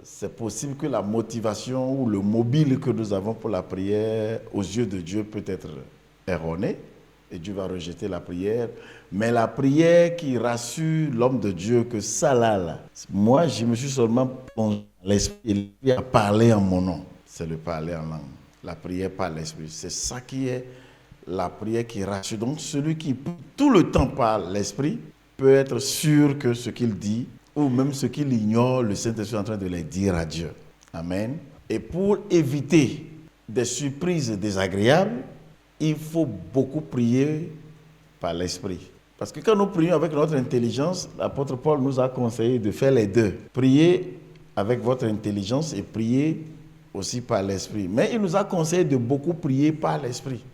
c'est possible que la motivation ou le mobile que nous avons pour la prière, aux yeux de Dieu, peut être erroné, et Dieu va rejeter la prière. Mais la prière qui rassure l'homme de Dieu que ça là, moi je me suis seulement plongé dans l'esprit, il a parlé en mon nom. C'est le parler en langue. La prière par l'esprit. C'est ça qui est la prière qui rassure. Donc celui qui tout le temps par l'esprit peut être sûr que ce qu'il dit, ou même ce qu'il ignore, le Saint-Esprit est en train de les dire à Dieu. Amen. Et pour éviter des surprises désagréables, il faut beaucoup prier par l'esprit. Parce que quand nous prions avec notre intelligence, l'apôtre Paul nous a conseillé de faire les deux. Prier avec votre intelligence et prier aussi par l'esprit. Mais il nous a conseillé de beaucoup prier par l'esprit.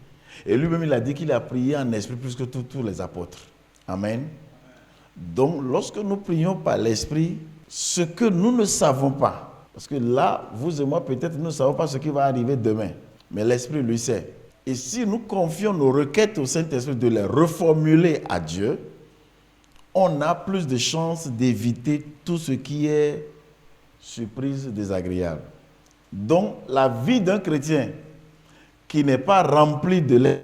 Et lui-même, il a dit qu'il a prié en esprit plus que tous les apôtres. Amen. Donc, lorsque nous prions par l'esprit, ce que nous ne savons pas, parce que là, vous et moi, peut-être, nous ne savons pas ce qui va arriver demain, mais l'esprit lui sait. Et si nous confions nos requêtes au Saint-Esprit de les reformuler à Dieu, on a plus de chances d'éviter tout ce qui est surprise désagréable. Donc, la vie d'un chrétien qui n'est pas rempli de la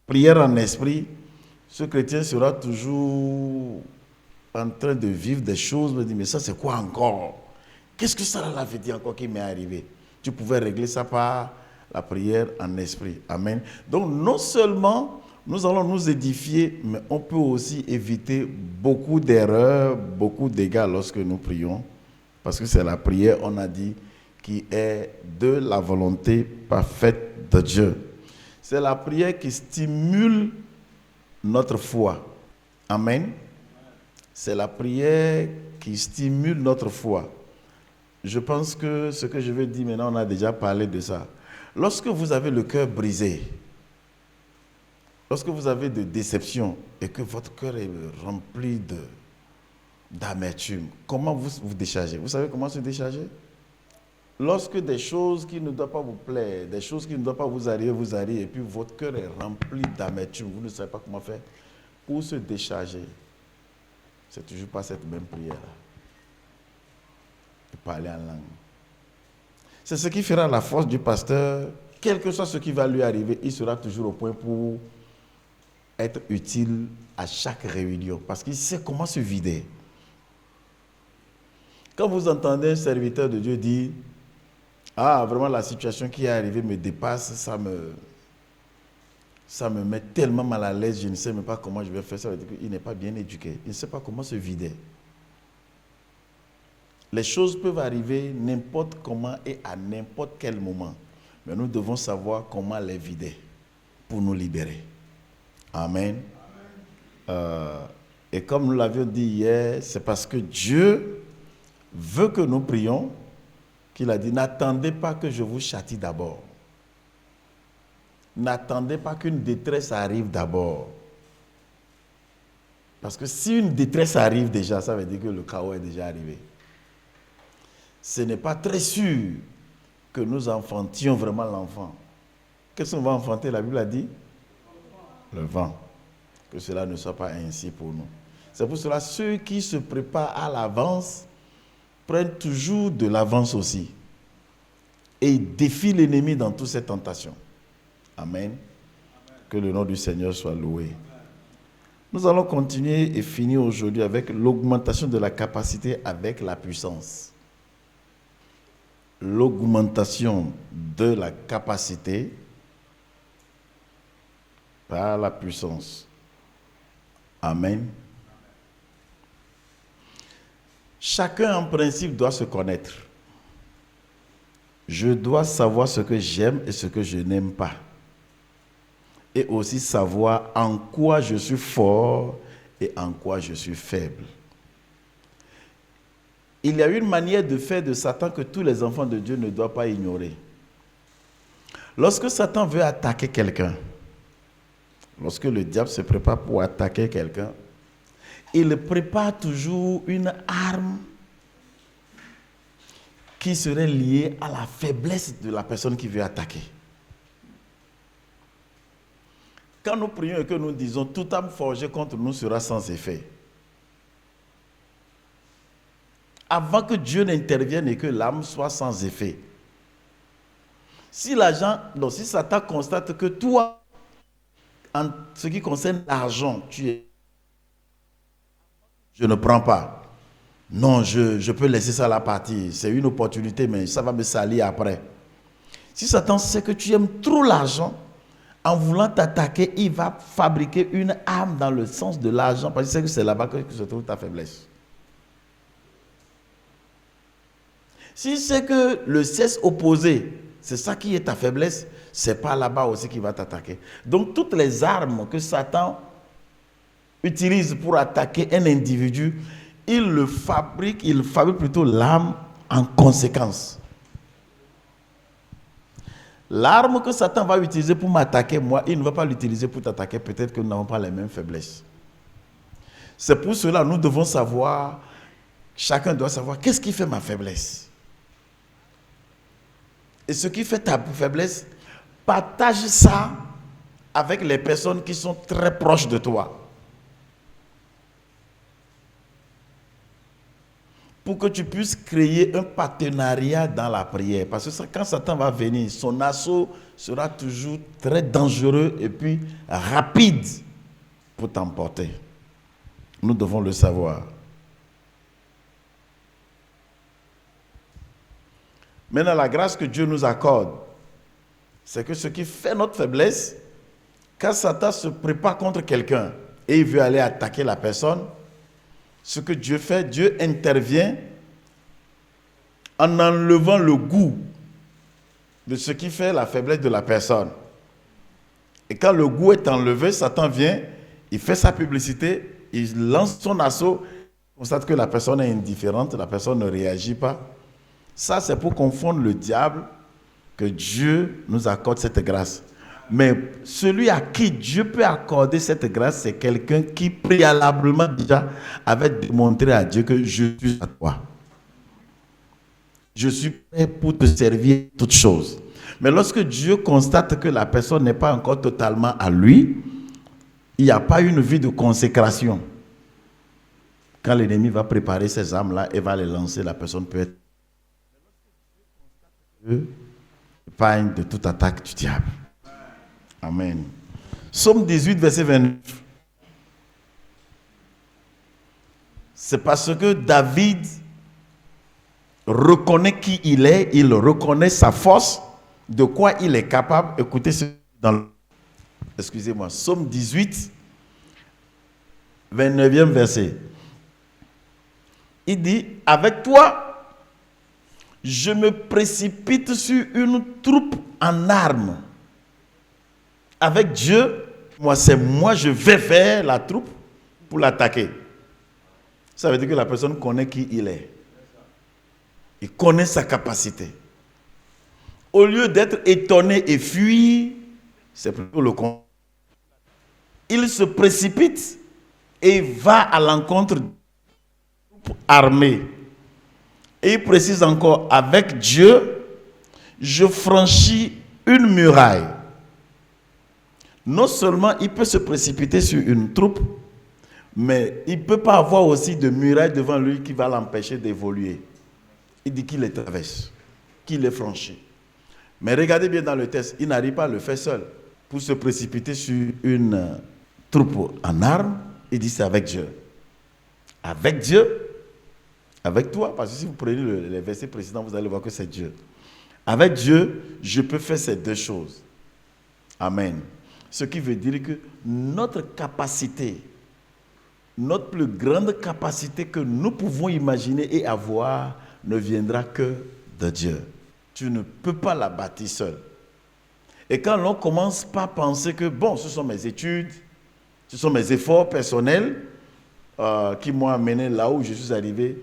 prière en esprit, ce chrétien sera toujours en train de vivre des choses, me dit, mais ça c'est quoi encore? Qu'est-ce que ça là veut dire encore qui m'est arrivé? Tu pouvais régler ça par la prière en esprit. Amen. Donc non seulement nous allons nous édifier, mais on peut aussi éviter beaucoup d'erreurs, beaucoup de dégâts lorsque nous prions. Parce que c'est la prière, on a dit, qui est de la volonté parfaite de Dieu. C'est la prière qui stimule notre foi. Amen. C'est la prière qui stimule notre foi. Je pense que ce que je vais dire maintenant, on a déjà parlé de ça. Lorsque vous avez le cœur brisé, lorsque vous avez de déception et que votre cœur est rempli d'amertume, comment vous déchargez? Vous savez comment se décharger? Lorsque des choses qui ne doivent pas vous plaire, des choses qui ne doivent pas vous arrivent, et puis votre cœur est rempli d'amertume, vous ne savez pas comment faire pour se décharger. C'est toujours pas cette même prière-là. De parler en langue. C'est ce qui fera la force du pasteur. Quel que soit ce qui va lui arriver, il sera toujours au point pour être utile à chaque réunion. Parce qu'il sait comment se vider. Quand vous entendez un serviteur de Dieu dire « Ah, vraiment la situation qui est arrivée me dépasse, ça me met tellement mal à l'aise, je ne sais même pas comment je vais faire ça. » Ça veut dire qu'il n'est pas bien éduqué. Il ne sait pas comment se vider. Les choses peuvent arriver n'importe comment et à n'importe quel moment. Mais nous devons savoir comment les vider pour nous libérer. Amen. Et comme nous l'avions dit hier, c'est parce que Dieu veut que nous prions qu'il a dit « N'attendez pas que je vous châtie d'abord. N'attendez pas qu'une détresse arrive d'abord. » Parce que si une détresse arrive déjà, ça veut dire que le chaos est déjà arrivé. Ce n'est pas très sûr que nous enfantions vraiment l'enfant. Qu'est-ce qu'on va enfanter? La Bible a dit le vent. Que cela ne soit pas ainsi pour nous. C'est pour cela que ceux qui se préparent à l'avance prennent toujours de l'avance aussi. Et ils défient l'ennemi dans toutes ces tentations. Amen. Que le nom du Seigneur soit loué. Nous allons continuer et finir aujourd'hui avec l'augmentation de la capacité avec la puissance. L'augmentation de la capacité par la puissance. Amen. Chacun en principe doit se connaître. Je dois savoir ce que j'aime et ce que je n'aime pas. Et aussi savoir en quoi je suis fort et en quoi je suis faible. Il y a une manière de faire de Satan que tous les enfants de Dieu ne doivent pas ignorer. Lorsque Satan veut attaquer quelqu'un, lorsque le diable se prépare pour attaquer quelqu'un, il prépare toujours une arme qui serait liée à la faiblesse de la personne qui veut attaquer. Quand nous prions et que nous disons « toute arme forgée contre nous sera sans effet », avant que Dieu n'intervienne et que l'âme soit sans effet. Si Satan constate que toi, en ce qui concerne l'argent, je ne prends pas. Non, je peux laisser ça à la partie. C'est une opportunité, mais ça va me salir après. Si Satan sait que tu aimes trop l'argent, en voulant t'attaquer, il va fabriquer une arme dans le sens de l'argent, parce qu'il sait que c'est là-bas que se trouve ta faiblesse. S'il sait que le sexe opposé, c'est ça qui est ta faiblesse, c'est pas là-bas aussi qu'il va t'attaquer. Donc toutes les armes que Satan utilise pour attaquer un individu, il fabrique plutôt l'arme en conséquence. L'arme que Satan va utiliser pour m'attaquer, moi, il ne va pas l'utiliser pour t'attaquer. Peut-être que nous n'avons pas les mêmes faiblesses. C'est pour cela que nous devons savoir, chacun doit savoir, qu'est-ce qui fait ma faiblesse? Et ce qui fait ta faiblesse, partage ça avec les personnes qui sont très proches de toi. Pour que tu puisses créer un partenariat dans la prière. Parce que quand Satan va venir, son assaut sera toujours très dangereux et puis rapide pour t'emporter. Nous devons le savoir. Maintenant, la grâce que Dieu nous accorde, c'est que ce qui fait notre faiblesse, quand Satan se prépare contre quelqu'un et il veut aller attaquer la personne, ce que Dieu fait, Dieu intervient en enlevant le goût de ce qui fait la faiblesse de la personne. Et quand le goût est enlevé, Satan vient, il fait sa publicité, il lance son assaut, il constate que la personne est indifférente, la personne ne réagit pas. Ça, c'est pour confondre le diable que Dieu nous accorde cette grâce. Mais celui à qui Dieu peut accorder cette grâce, c'est quelqu'un qui préalablement déjà avait démontré à Dieu que je suis à toi. Je suis prêt pour te servir toutes choses. Mais lorsque Dieu constate que la personne n'est pas encore totalement à lui, il n'y a pas une vie de consécration. Quand l'ennemi va préparer ces armes-là et va les lancer, la personne peut être épargne de toute attaque du diable. Amen. Psaume 18, verset 29. C'est parce que David reconnaît qui il est, il reconnaît sa force, de quoi il est capable. Écoutez ce excusez-moi, Psaume 18, 29e verset. Il dit, avec toi, je me précipite sur une troupe en armes. Avec Dieu, moi je vais faire la troupe pour l'attaquer. Ça veut dire que la personne connaît qui il est. Il connaît sa capacité. Au lieu d'être étonné et fuir, c'est plutôt le contraire. Il se précipite et va à l'encontre d'une troupe armée. Et il précise encore, avec Dieu, je franchis une muraille. Non seulement il peut se précipiter sur une troupe, mais il ne peut pas avoir aussi de muraille devant lui qui va l'empêcher d'évoluer. Il dit qu'il les traverse, qu'il les franchit. Mais regardez bien dans le texte, il n'arrive pas à le faire seul. Pour se précipiter sur une troupe en armes, il dit c'est avec Dieu. Avec Dieu, avec toi, parce que si vous prenez les versets précédents, vous allez voir que c'est Dieu. Avec Dieu, je peux faire ces deux choses. Amen. Ce qui veut dire que notre capacité, notre plus grande capacité que nous pouvons imaginer et avoir ne viendra que de Dieu. Tu ne peux pas la bâtir seul. Et quand l'on commence par penser que, bon, ce sont mes études, ce sont mes efforts personnels qui m'ont amené là où je suis arrivé,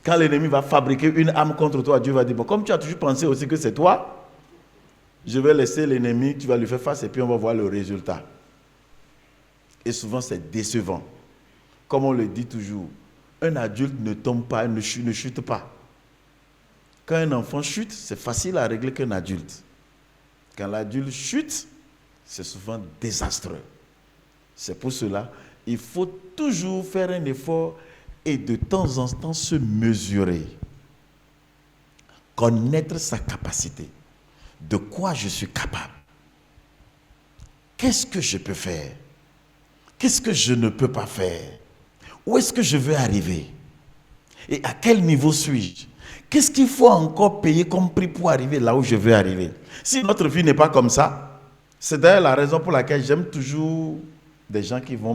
quand l'ennemi va fabriquer une arme contre toi, Dieu va dire, bon, comme tu as toujours pensé aussi que c'est toi, je vais laisser l'ennemi, tu vas lui faire face et puis on va voir le résultat. Et souvent c'est décevant. Comme on le dit toujours, un adulte ne tombe pas, ne chute pas. Quand un enfant chute, c'est facile à régler qu'un adulte. Quand l'adulte chute, c'est souvent désastreux. C'est pour cela, il faut toujours faire un effort et de temps en temps se mesurer, connaître sa capacité, de quoi je suis capable, qu'est-ce que je peux faire, qu'est-ce que je ne peux pas faire, où est-ce que je veux arriver et à quel niveau suis-je, qu'est-ce qu'il faut encore payer comme prix pour arriver là où je veux arriver. Si notre vie n'est pas comme ça, c'est d'ailleurs la raison pour laquelle j'aime toujours des gens qui vont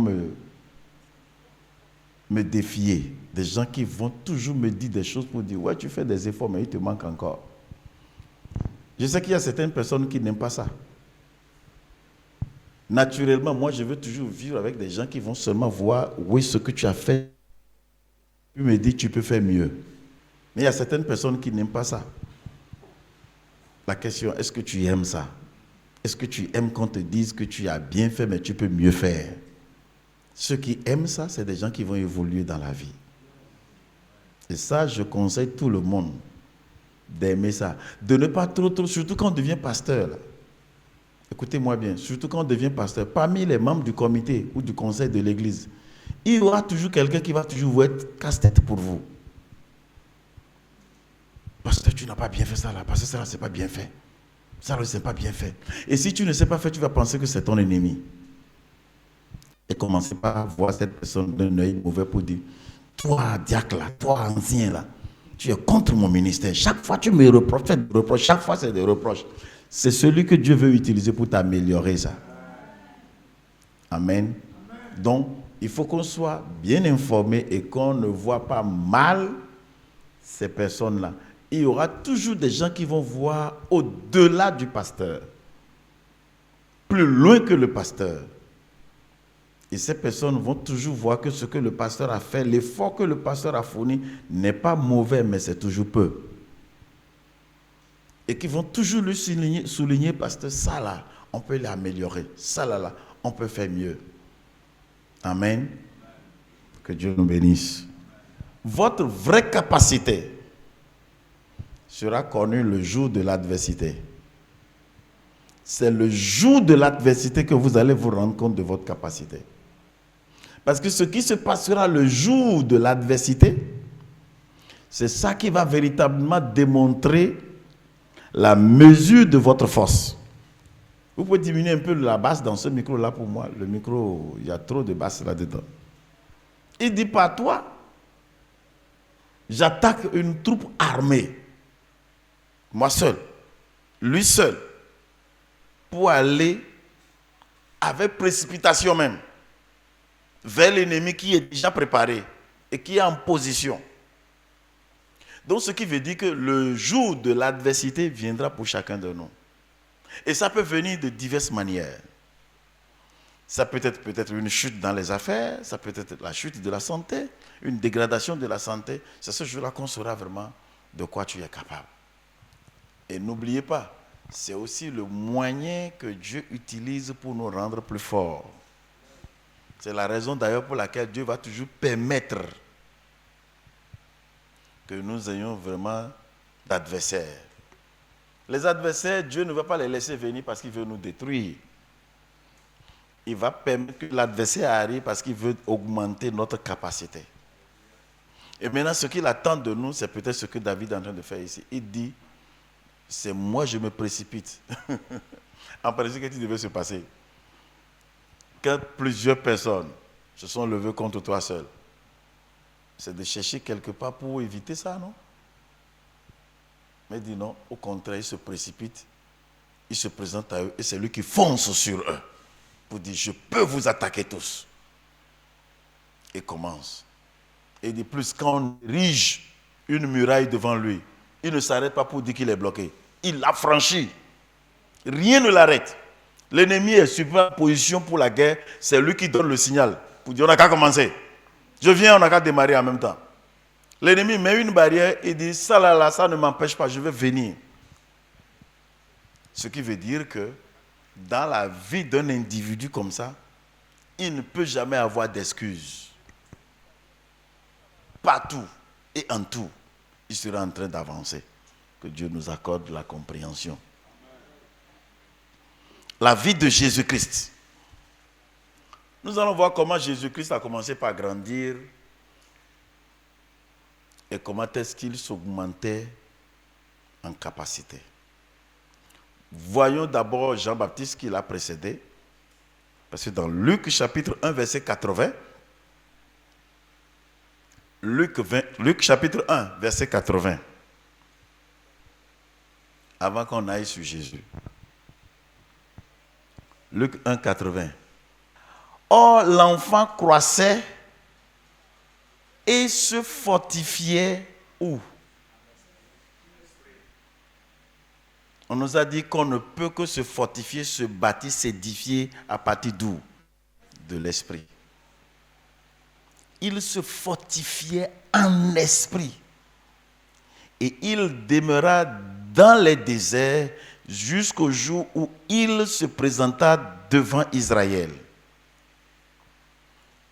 me défier, des gens qui vont toujours me dire des choses pour dire « Ouais, tu fais des efforts, mais il te manque encore. » Je sais qu'il y a certaines personnes qui n'aiment pas ça. Naturellement, moi, je veux toujours vivre avec des gens qui vont seulement voir « Oui, ce que tu as fait. » Puis me dire « Tu peux faire mieux. » Mais il y a certaines personnes qui n'aiment pas ça. La question, est-ce que tu aimes ça? Est-ce que tu aimes qu'on te dise que tu as bien fait, mais tu peux mieux faire? Ceux qui aiment ça, c'est des gens qui vont évoluer dans la vie. Et ça, je conseille tout le monde d'aimer ça. De ne pas trop, surtout quand on devient pasteur. Là. Écoutez-moi bien, surtout quand on devient pasteur, parmi les membres du comité ou du conseil de l'église, il y aura toujours quelqu'un qui va toujours vous être casse-tête pour vous. Pasteur, tu n'as pas bien fait ça là. Pasteur, ça là, c'est pas bien fait. Ça là, c'est pas bien fait. Et si tu ne sais pas faire, tu vas penser que c'est ton ennemi. Et commencer par voir cette personne d'un œil mauvais pour dire « Toi, diacre là, toi, ancien là, tu es contre mon ministère. Chaque fois, tu me reproches, tu fais des reproches. Chaque fois, c'est des reproches. » C'est celui que Dieu veut utiliser pour t'améliorer ça. Amen. Donc, il faut qu'on soit bien informé et qu'on ne voit pas mal ces personnes-là. Il y aura toujours des gens qui vont voir au-delà du pasteur, plus loin que le pasteur. Et ces personnes vont toujours voir que ce que le pasteur a fait, l'effort que le pasteur a fourni n'est pas mauvais, mais c'est toujours peu. Et qui vont toujours lui souligner parce que ça là, on peut l'améliorer. Ça là, on peut faire mieux. Amen. Que Dieu nous bénisse. Votre vraie capacité sera connue le jour de l'adversité. C'est le jour de l'adversité que vous allez vous rendre compte de votre capacité. Parce que ce qui se passera le jour de l'adversité, c'est ça qui va véritablement démontrer la mesure de votre force. Vous pouvez diminuer un peu la basse dans ce micro-là pour moi. Le micro, il y a trop de basse là-dedans. Il dit pas toi, j'attaque une troupe armée. Moi seul, lui seul, pour aller avec précipitation même vers l'ennemi qui est déjà préparé et qui est en position. Donc ce qui veut dire que le jour de l'adversité viendra pour chacun de nous. Et ça peut venir de diverses manières. Ça peut être peut-être une chute dans les affaires, ça peut être la chute de la santé, une dégradation de la santé. C'est ce jour-là qu'on saura vraiment de quoi tu es capable. Et n'oubliez pas, c'est aussi le moyen que Dieu utilise pour nous rendre plus forts. C'est la raison d'ailleurs pour laquelle Dieu va toujours permettre que nous ayons vraiment d'adversaires. Les adversaires, Dieu ne va pas les laisser venir parce qu'il veut nous détruire. Il va permettre que l'adversaire arrive parce qu'il veut augmenter notre capacité. Et maintenant, ce qu'il attend de nous, c'est peut-être ce que David est en train de faire ici. Il dit, c'est moi, je me précipite. En principe, qu'est-ce qui devait se passer? Quand plusieurs personnes se sont levées contre toi seul, c'est de chercher quelque part pour éviter ça, non? Mais il dit non, au contraire, il se précipite, il se présente à eux et c'est lui qui fonce sur eux pour dire je peux vous attaquer tous. Et commence. Et de plus, quand on érige une muraille devant lui, il ne s'arrête pas pour dire qu'il est bloqué. Il l'a franchi. Rien ne l'arrête. L'ennemi est sur la position pour la guerre, c'est lui qui donne le signal pour dire on n'a qu'à commencer. Je viens, on n'a qu'à démarrer en même temps. L'ennemi met une barrière et dit ça là, ça ne m'empêche pas, je vais venir. Ce qui veut dire que dans la vie d'un individu comme ça, il ne peut jamais avoir d'excuses. Partout et en tout, il sera en train d'avancer. Que Dieu nous accorde la compréhension. La vie de et comment est-ce qu'il s'augmentait en capacité. Voyons d'abord Jean-Baptiste qui l'a précédé. Parce que dans Luc chapitre 1, verset 80, Luc chapitre 1, verset 80, avant qu'on aille sur Jésus. Luc 1, 80. Or, l'enfant croissait et se fortifiait où? On nous a dit qu'on ne peut que se fortifier, se bâtir, s'édifier à partir d'où? De l'esprit. Il se fortifiait en esprit. Et il demeura dans les déserts jusqu'au jour où il se présenta devant Israël.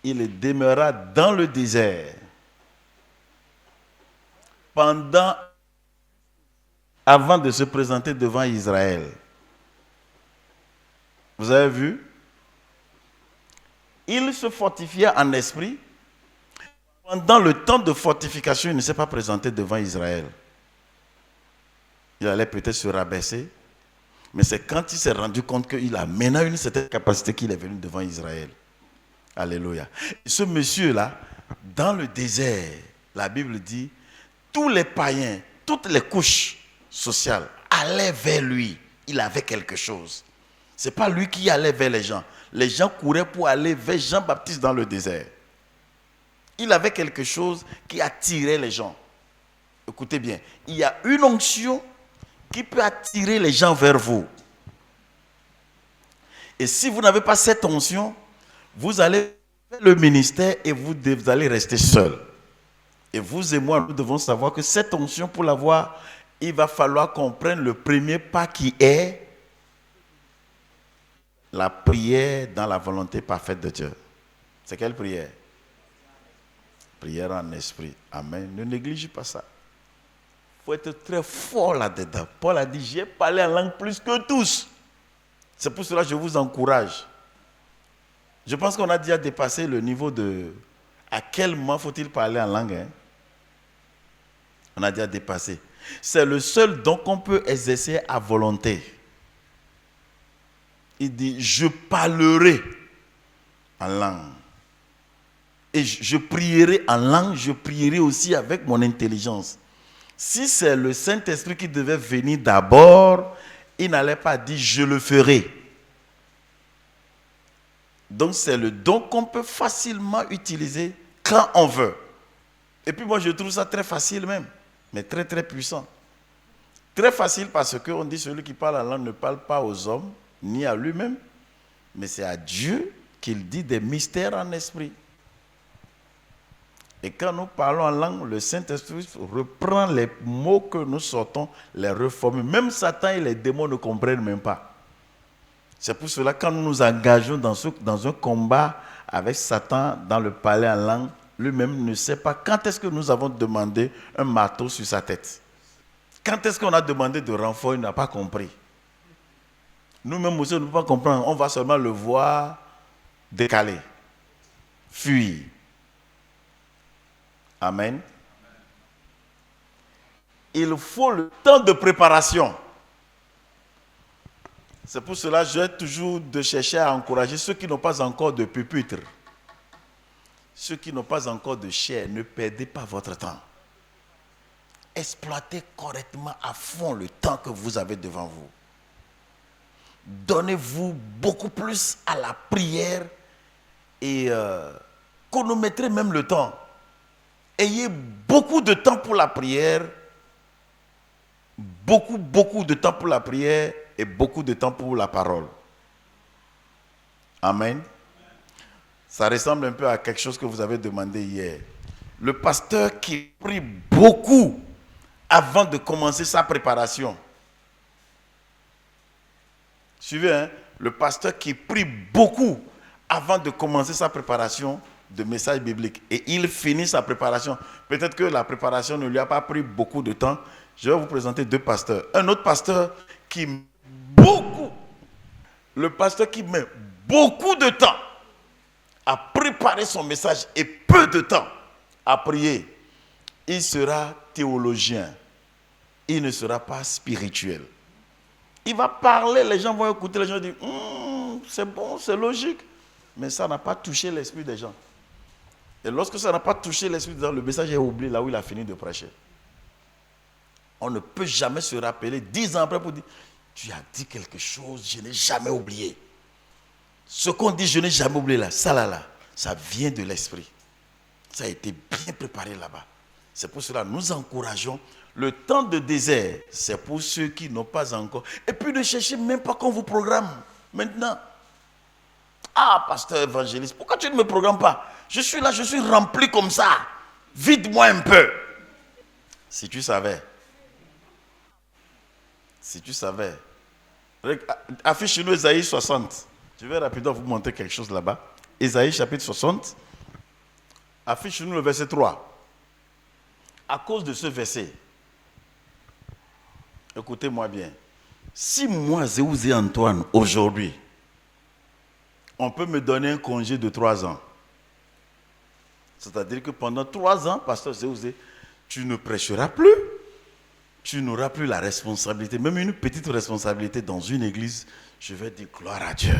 Il demeura dans le désert avant de se présenter devant Israël. Vous avez vu? Il se fortifiait en esprit. Pendant le temps de fortification, il ne s'est pas présenté devant Israël. Il allait peut-être se rabaisser, mais c'est quand il s'est rendu compte qu'il a maintenant une certaine capacité qu'il est venu devant Israël. Alléluia. Et ce monsieur-là, dans le désert, la Bible dit, tous les païens, toutes les couches sociales allaient vers lui. Il avait quelque chose. Ce n'est pas lui qui allait vers les gens. Les gens couraient pour aller vers Jean-Baptiste dans le désert. Il avait quelque chose qui attirait les gens. Écoutez bien, il y a une onction qui peut attirer les gens vers vous. Et si vous n'avez pas cette onction, vous allez faire le ministère et vous allez rester seul. Et vous et moi, nous devons savoir que cette onction, pour l'avoir, il va falloir qu'on prenne le premier pas qui est la prière dans la volonté parfaite de Dieu. C'est quelle prière? Prière en esprit. Amen. Ne néglige pas ça. Il faut être très fort là-dedans. Paul a dit, j'ai parlé en langue plus que tous. C'est pour cela que je vous encourage. Je pense qu'on a déjà dépassé le niveau de... À quel moment faut-il parler en langue, hein? On a déjà dépassé. C'est le seul don qu'on peut exercer à volonté. Il dit, je parlerai en langue. Et je prierai en langue, je prierai aussi avec mon intelligence. Si c'est le Saint-Esprit qui devait venir d'abord, il n'allait pas dire, je le ferai. Donc c'est le don qu'on peut facilement utiliser quand on veut. Et puis moi je trouve ça très facile même, mais très très puissant. Très facile parce qu'on dit celui qui parle en langue ne parle pas aux hommes, ni à lui-même, mais c'est à Dieu qu'il dit des mystères en esprit. Et quand nous parlons en langue, le Saint-Esprit reprend les mots que nous sortons, les reforme. Même Satan et les démons ne comprennent même pas. C'est pour cela que quand nous nous engageons dans un combat avec Satan, dans le parler en langue, lui-même ne sait pas quand est-ce que nous avons demandé un marteau sur sa tête. Quand est-ce qu'on a demandé de renfort, il n'a pas compris. Nous-mêmes aussi, on ne peut pas comprendre. On va seulement le voir décaler, fuir. Amen. Il faut le temps de préparation. C'est pour cela que j'ai toujours de chercher à encourager ceux qui n'ont pas encore de pupitre. Ceux qui n'ont pas encore de chair, ne perdez pas votre temps. Exploitez correctement à fond le temps que vous avez devant vous. Donnez-vous beaucoup plus à la prière et chronométrez même le temps. Ayez beaucoup de temps pour la prière, beaucoup de temps pour la prière et beaucoup de temps pour la parole. Amen. Ça ressemble un peu à quelque chose que vous avez demandé hier. Le pasteur qui prie beaucoup avant de commencer sa préparation. Suivez, hein? Le pasteur qui prie beaucoup avant de commencer sa préparation de message biblique. Et il finit sa préparation. Peut-être que la préparation ne lui a pas pris beaucoup de temps. Je vais vous présenter deux pasteurs. Un autre pasteur qui met beaucoup. Le pasteur qui met beaucoup de temps à préparer son message et peu de temps à prier. il sera théologien. Il ne sera pas spirituel. Il va parler, les gens vont écouter, les gens vont dire c'est bon, c'est logique. Mais ça n'a pas touché l'esprit des gens. Et lorsque ça n'a pas touché l'esprit des gens, le message est oublié là où il a fini de prêcher. On ne peut jamais se rappeler 10 ans après pour dire tu as dit quelque chose, je n'ai jamais oublié. Ce qu'on dit, je n'ai jamais oublié là, ça vient de l'esprit. Ça a été bien préparé là-bas. C'est pour cela que nous encourageons. Le temps de désert, c'est pour ceux qui n'ont pas encore. Et puis ne cherchez même pas qu'on vous programme maintenant. Ah, pasteur évangéliste, pourquoi tu ne me programmes pas? Je suis là, je suis rempli comme ça. Vide-moi un peu. Si tu savais. Si tu savais. Affiche-nous Ésaïe 60. Je vais rapidement vous montrer quelque chose là-bas. Ésaïe chapitre 60. Affiche-nous le verset 3. À cause de ce verset, écoutez-moi bien. Si moi, Zéouzé Antoine, aujourd'hui, on peut me donner un congé de 3 ans. C'est-à-dire que pendant 3 ans, pasteur Zéouzé, tu ne prêcheras plus. Tu n'auras plus la responsabilité, même une petite responsabilité dans une église. Je vais dire gloire à Dieu.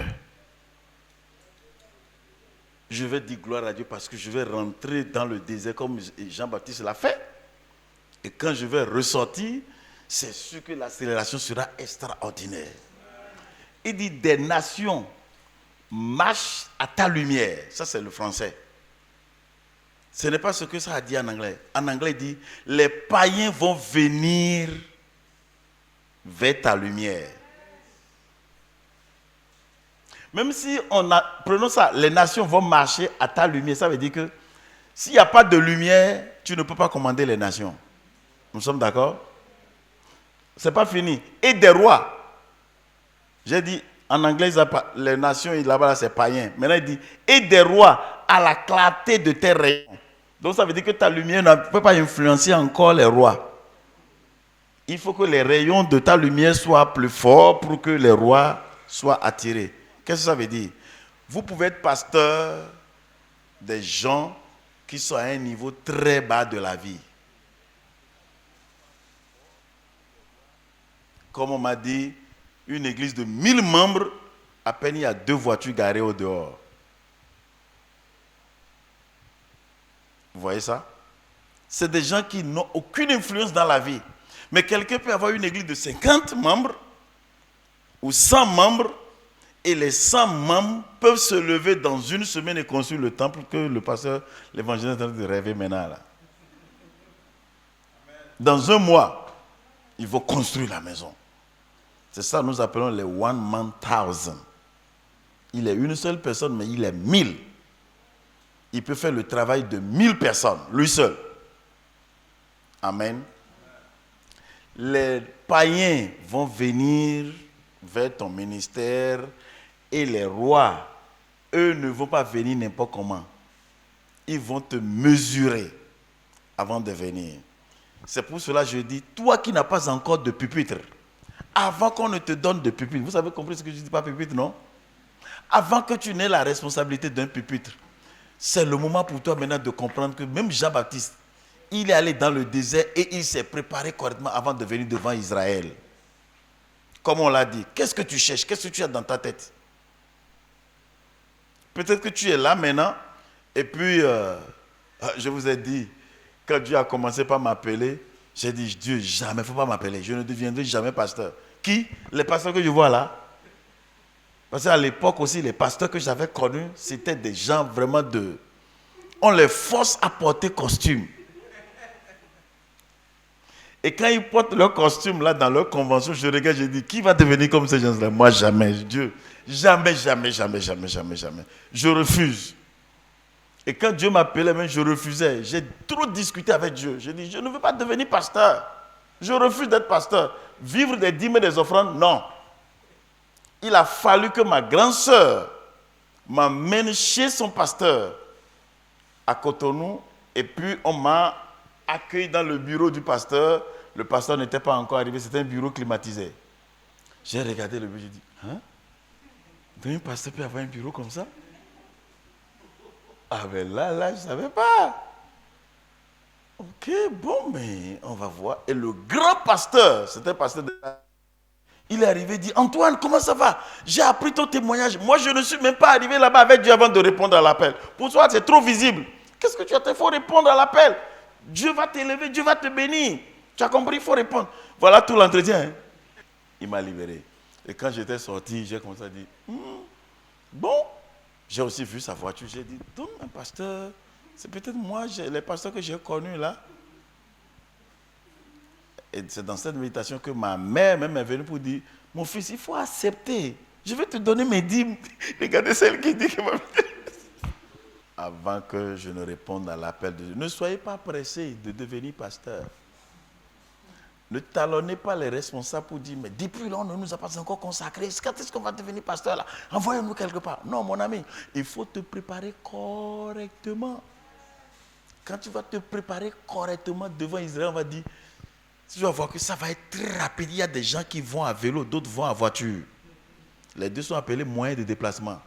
Je vais dire gloire à Dieu parce que je vais rentrer dans le désert comme Jean-Baptiste l'a fait. Et quand je vais ressortir, c'est sûr que l'accélération sera extraordinaire. Il dit des nations marchent à ta lumière. Ça, c'est le français. Ce n'est pas ce que ça a dit en anglais. En anglais, il dit les païens vont venir vers ta lumière. Même si prenons ça, les nations vont marcher à ta lumière, ça veut dire que s'il n'y a pas de lumière, tu ne peux pas commander les nations. Nous sommes d'accord? Ce n'est pas fini. Et des rois. J'ai dit, en anglais, les nations là-bas, c'est païen. Maintenant, il dit, et des rois à la clarté de tes rayons. Donc, ça veut dire que ta lumière ne peut pas influencer encore les rois. Il faut que les rayons de ta lumière soient plus forts pour que les rois soient attirés. Qu'est-ce que ça veut dire? Vous pouvez être pasteur des gens qui sont à un niveau très bas de la vie. Comme on m'a dit, une église de 1000 membres, à peine il y a 2 voitures garées au dehors. Vous voyez ça? C'est des gens qui n'ont aucune influence dans la vie. Mais quelqu'un peut avoir une église de 50 membres ou 100 membres et les 100 membres peuvent se lever dans une semaine et construire le temple que le pasteur, l'évangéliste est en train de rêver maintenant. Là. Dans un mois, il faut construire la maison. C'est ça que nous appelons les one man thousand. Il est une seule personne, mais il est 1000. Il peut faire le travail de 1000 personnes, lui seul. Amen. Les païens vont venir vers ton ministère et les rois, eux, ne vont pas venir n'importe comment. Ils vont te mesurer avant de venir. C'est pour cela que je dis, toi qui n'as pas encore de pupitre, avant qu'on ne te donne de pupitre, vous avez compris ce que je dis, pas pupitre, non? Avant que tu n'aies la responsabilité d'un pupitre, c'est le moment pour toi maintenant de comprendre que même Jean-Baptiste, il est allé dans le désert et il s'est préparé correctement avant de venir devant Israël. Comme on l'a dit, qu'est-ce que tu cherches? Qu'est-ce que tu as dans ta tête? Peut-être que tu es là maintenant et puis, je vous ai dit, quand Dieu a commencé par m'appeler, j'ai dit, Dieu, jamais, il ne faut pas m'appeler. Je ne deviendrai jamais pasteur. Qui? Les pasteurs que je vois là. Parce qu'à l'époque aussi, les pasteurs que j'avais connus, c'était des gens vraiment de... On les force à porter costume. Et quand ils portent leur costume là dans leur convention, je regarde, je dis, qui va devenir comme ces gens-là? Moi, jamais. Dieu, jamais. Je refuse. Et quand Dieu m'appelait, même je refusais. J'ai trop discuté avec Dieu. J'ai dit, je ne veux pas devenir pasteur. Je refuse d'être pasteur. Vivre des dîmes et des offrandes, non. Il a fallu que ma grande sœur m'amène chez son pasteur à Cotonou. Et puis on m'a accueilli dans le bureau du pasteur. Le pasteur n'était pas encore arrivé, c'était un bureau climatisé. J'ai regardé le bureau, j'ai dit, hein? Donc un pasteur peut avoir un bureau comme ça? Ah ben là, je ne savais pas. Ok, bon, mais on va voir. Et le grand pasteur, c'était un pasteur de... Il est arrivé et dit, Antoine, comment ça va? J'ai appris ton témoignage. Moi, je ne suis même pas arrivé là-bas avec Dieu avant de répondre à l'appel. Pour toi, c'est trop visible. Qu'est-ce que tu as fait? Il faut répondre à l'appel. Dieu va t'élever, Dieu va te bénir. Tu as compris? Il faut répondre. Voilà tout l'entretien. Hein? Il m'a libéré. Et quand j'étais sorti, j'ai commencé à dire, bon, j'ai aussi vu sa voiture. J'ai dit, donc, un pasteur, c'est peut-être moi, les pasteurs que j'ai connus là. Et c'est dans cette méditation que ma mère même est venue pour dire, mon fils, il faut accepter. Je vais te donner mes dîmes. Regardez celle qui dit que ma... Avant que je ne réponde à l'appel de Dieu, ne soyez pas pressés de devenir pasteur. Ne talonnez pas les responsables pour dire, mais depuis là, on ne nous a pas encore consacrés. Quand est-ce qu'on va devenir pasteur là? Envoyez-nous quelque part. Non, mon ami, il faut te préparer correctement. Quand tu vas te préparer correctement devant Israël, on va dire, tu vas voir que ça va être très rapide. Il y a des gens qui vont à vélo, d'autres vont à voiture. Les deux sont appelés moyens de déplacement.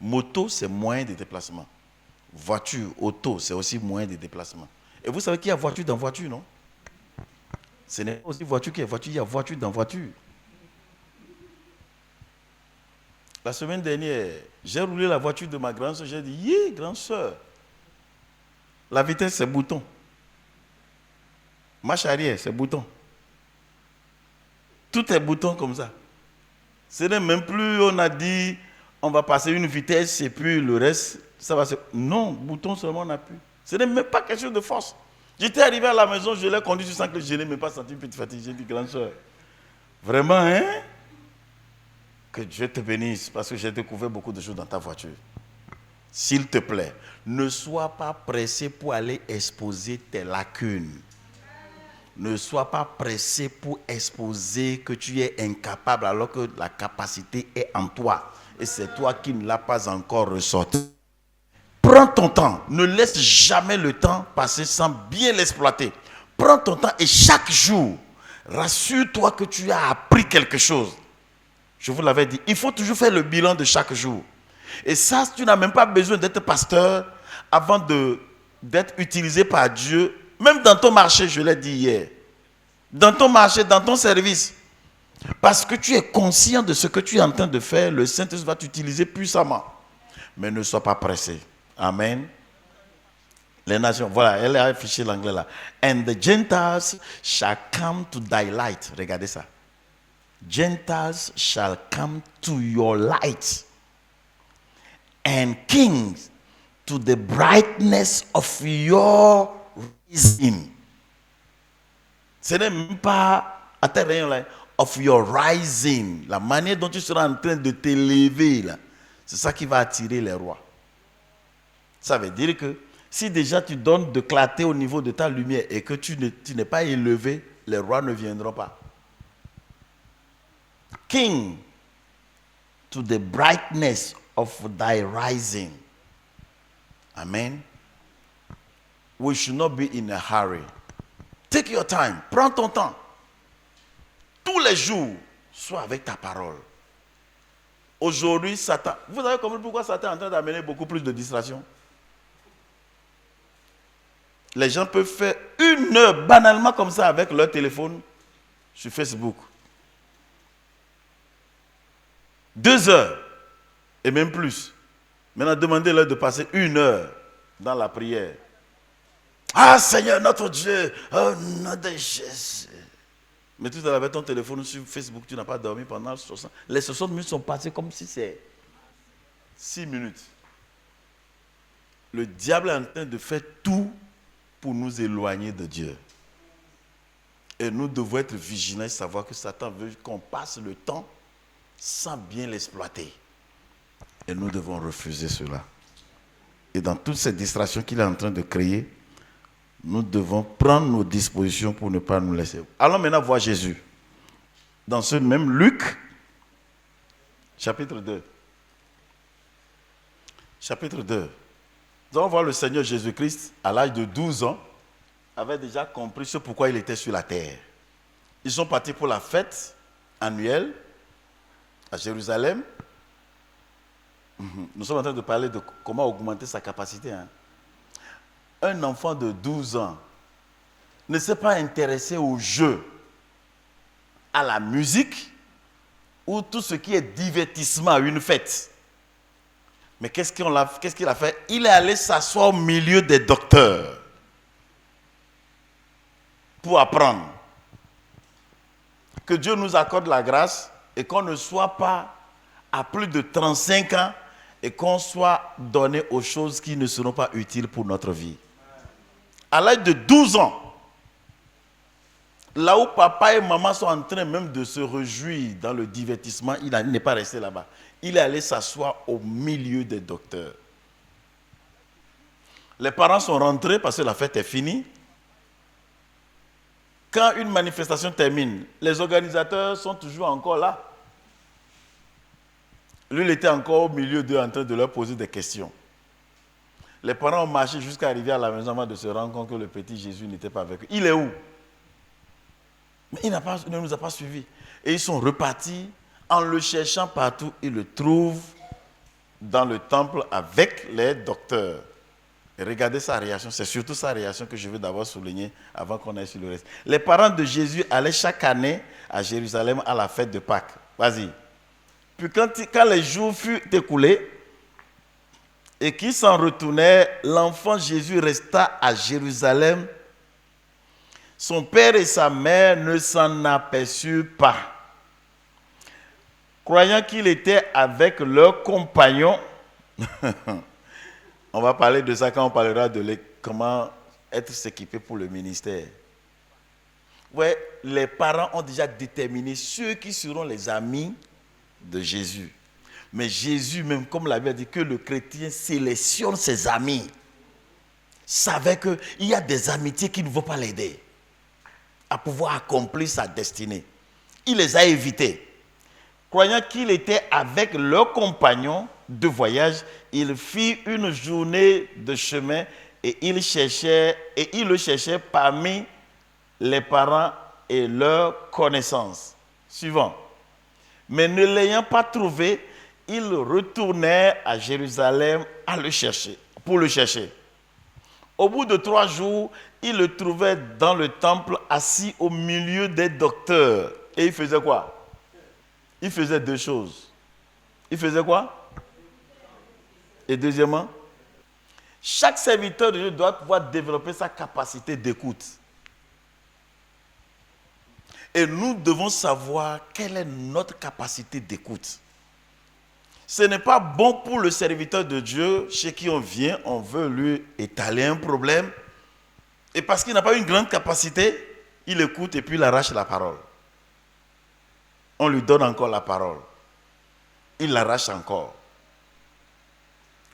Moto, c'est moyen de déplacement. Voiture, auto, c'est aussi moyen de déplacement. Et vous savez qu'il y a voiture dans voiture, non? Ce n'est pas aussi voiture qu'il y a voiture, il y a voiture dans voiture. La semaine dernière, j'ai roulé la voiture de ma grande soeur, j'ai dit, yeah, grande soeur, la vitesse c'est bouton. Marche arrière, c'est bouton. Tout est bouton comme ça. Ce n'est même plus, on a dit, on va passer une vitesse et puis le reste, ça va se... Non, bouton seulement on appuie. Ce n'est même pas quelque chose de force. J'étais arrivé à la maison, je l'ai conduit, je sens que je n'ai même pas senti une petite fatigue. J'ai dit, grande soeur, vraiment, hein? Que Dieu te bénisse parce que j'ai découvert beaucoup de choses dans ta voiture. S'il te plaît, ne sois pas pressé pour aller exposer tes lacunes. Ne sois pas pressé pour exposer que tu es incapable alors que la capacité est en toi. Et c'est toi qui ne l'as pas encore ressorti. Prends ton temps. Ne laisse jamais le temps passer sans bien l'exploiter. Prends ton temps et chaque jour, rassure-toi que tu as appris quelque chose. Je vous l'avais dit, il faut toujours faire le bilan de chaque jour. Et ça, tu n'as même pas besoin d'être pasteur avant d'être utilisé par Dieu. Même dans ton marché, je l'ai dit hier. Dans ton marché, dans ton service. Parce que tu es conscient de ce que tu es en train de faire, le Saint-Esprit va t'utiliser puissamment. Mais ne sois pas pressé. Amen. Les nations, voilà, elle a affiché l'anglais là. And the Gentiles shall come to thy light. Regardez ça. Gentiles shall come to your light. And kings to the brightness of your rising. Ce n'est même pas of your rising. La manière dont tu seras en train de t'élever là. C'est ça qui va attirer les rois. Ça veut dire que si déjà tu donnes de clarté au niveau de ta lumière et que tu n'es pas élevé, les rois ne viendront pas. King to the brightness of thy rising. Amen. We should not be in a hurry. Take your time. Prends ton temps. Tous les jours, sois avec ta parole. Aujourd'hui, Satan... Vous avez compris pourquoi Satan est en train d'amener beaucoup plus de distractions? Les gens peuvent faire 1 heure banalement comme ça avec leur téléphone sur Facebook. 2 heures et même plus. Maintenant, demandez-leur de passer 1 heure dans la prière. Ah Seigneur, notre Dieu, oh notre Jésus. Mais tout à l'heure avec ton téléphone sur Facebook, tu n'as pas dormi pendant 60. Les 60 minutes sont passées comme si c'est 6 minutes. Le diable est en train de faire tout pour nous éloigner de Dieu. Et nous devons être vigilants et savoir que Satan veut qu'on passe le temps sans bien l'exploiter. Et nous devons refuser cela. Et dans toutes ces distractions qu'il est en train de créer, nous devons prendre nos dispositions pour ne pas nous laisser. Allons maintenant voir Jésus. Dans ce même Luc, chapitre 2. Chapitre 2. Nous allons voir le Seigneur Jésus-Christ, à l'âge de 12 ans, avait déjà compris ce pourquoi il était sur la terre. Ils sont partis pour la fête annuelle à Jérusalem. Nous sommes en train de parler de comment augmenter sa capacité. un enfant de 12 ans ne s'est pas intéressé au jeu, à la musique ou tout ce qui est divertissement à une fête. Mais qu'est-ce qu'il a fait? Il est allé s'asseoir au milieu des docteurs pour apprendre. Que Dieu nous accorde la grâce et qu'on ne soit pas à plus de 35 ans et qu'on soit donné aux choses qui ne seront pas utiles pour notre vie. À l'âge de 12 ans, là où papa et maman sont en train même de se réjouir dans le divertissement, il n'est pas resté là-bas. Il est allé s'asseoir au milieu des docteurs. Les parents sont rentrés parce que la fête est finie. Quand une manifestation termine, les organisateurs sont toujours encore là. Lui, il était encore au milieu d'eux en train de leur poser des questions. Les parents ont marché jusqu'à arriver à la maison avant de se rendre compte que le petit Jésus n'était pas avec eux. Il est où? Mais il ne nous a pas suivis. Et ils sont repartis. En le cherchant partout, ils le trouvent dans le temple avec les docteurs. Et regardez sa réaction. C'est surtout sa réaction que je veux d'abord souligner avant qu'on aille sur le reste. Les parents de Jésus allaient chaque année à Jérusalem à la fête de Pâques. Vas-y. Puis quand les jours furent écoulés et qu'ils s'en retournaient, l'enfant Jésus resta à Jérusalem. Son père et sa mère ne s'en aperçurent pas. Croyant qu'il était avec leurs compagnons, on va parler de ça quand on parlera de comment être s'équiper pour le ministère. Ouais, les parents ont déjà déterminé ceux qui seront les amis de Jésus. Mais Jésus même, comme la Bible a dit, que le chrétien sélectionne ses amis, savait qu'il y a des amitiés qui ne vont pas l'aider à pouvoir accomplir sa destinée. Il les a évités. Croyant qu'il était avec leurs compagnons de voyage, il fit une journée de chemin et il le cherchait parmi les parents et leurs connaissances. Suivant. Mais ne l'ayant pas trouvé, ils retournèrent à Jérusalem pour le chercher. Au bout de 3 jours, ils le trouvaient dans le temple assis au milieu des docteurs. Et il faisait quoi? Il faisait 2 choses. Il faisait quoi? Et deuxièmement, chaque serviteur de Dieu doit pouvoir développer sa capacité d'écoute. Et nous devons savoir quelle est notre capacité d'écoute. Ce n'est pas bon pour le serviteur de Dieu chez qui on vient, on veut lui étaler un problème. Et parce qu'il n'a pas une grande capacité, il écoute et puis il arrache la parole. On lui donne encore la parole. Il l'arrache encore.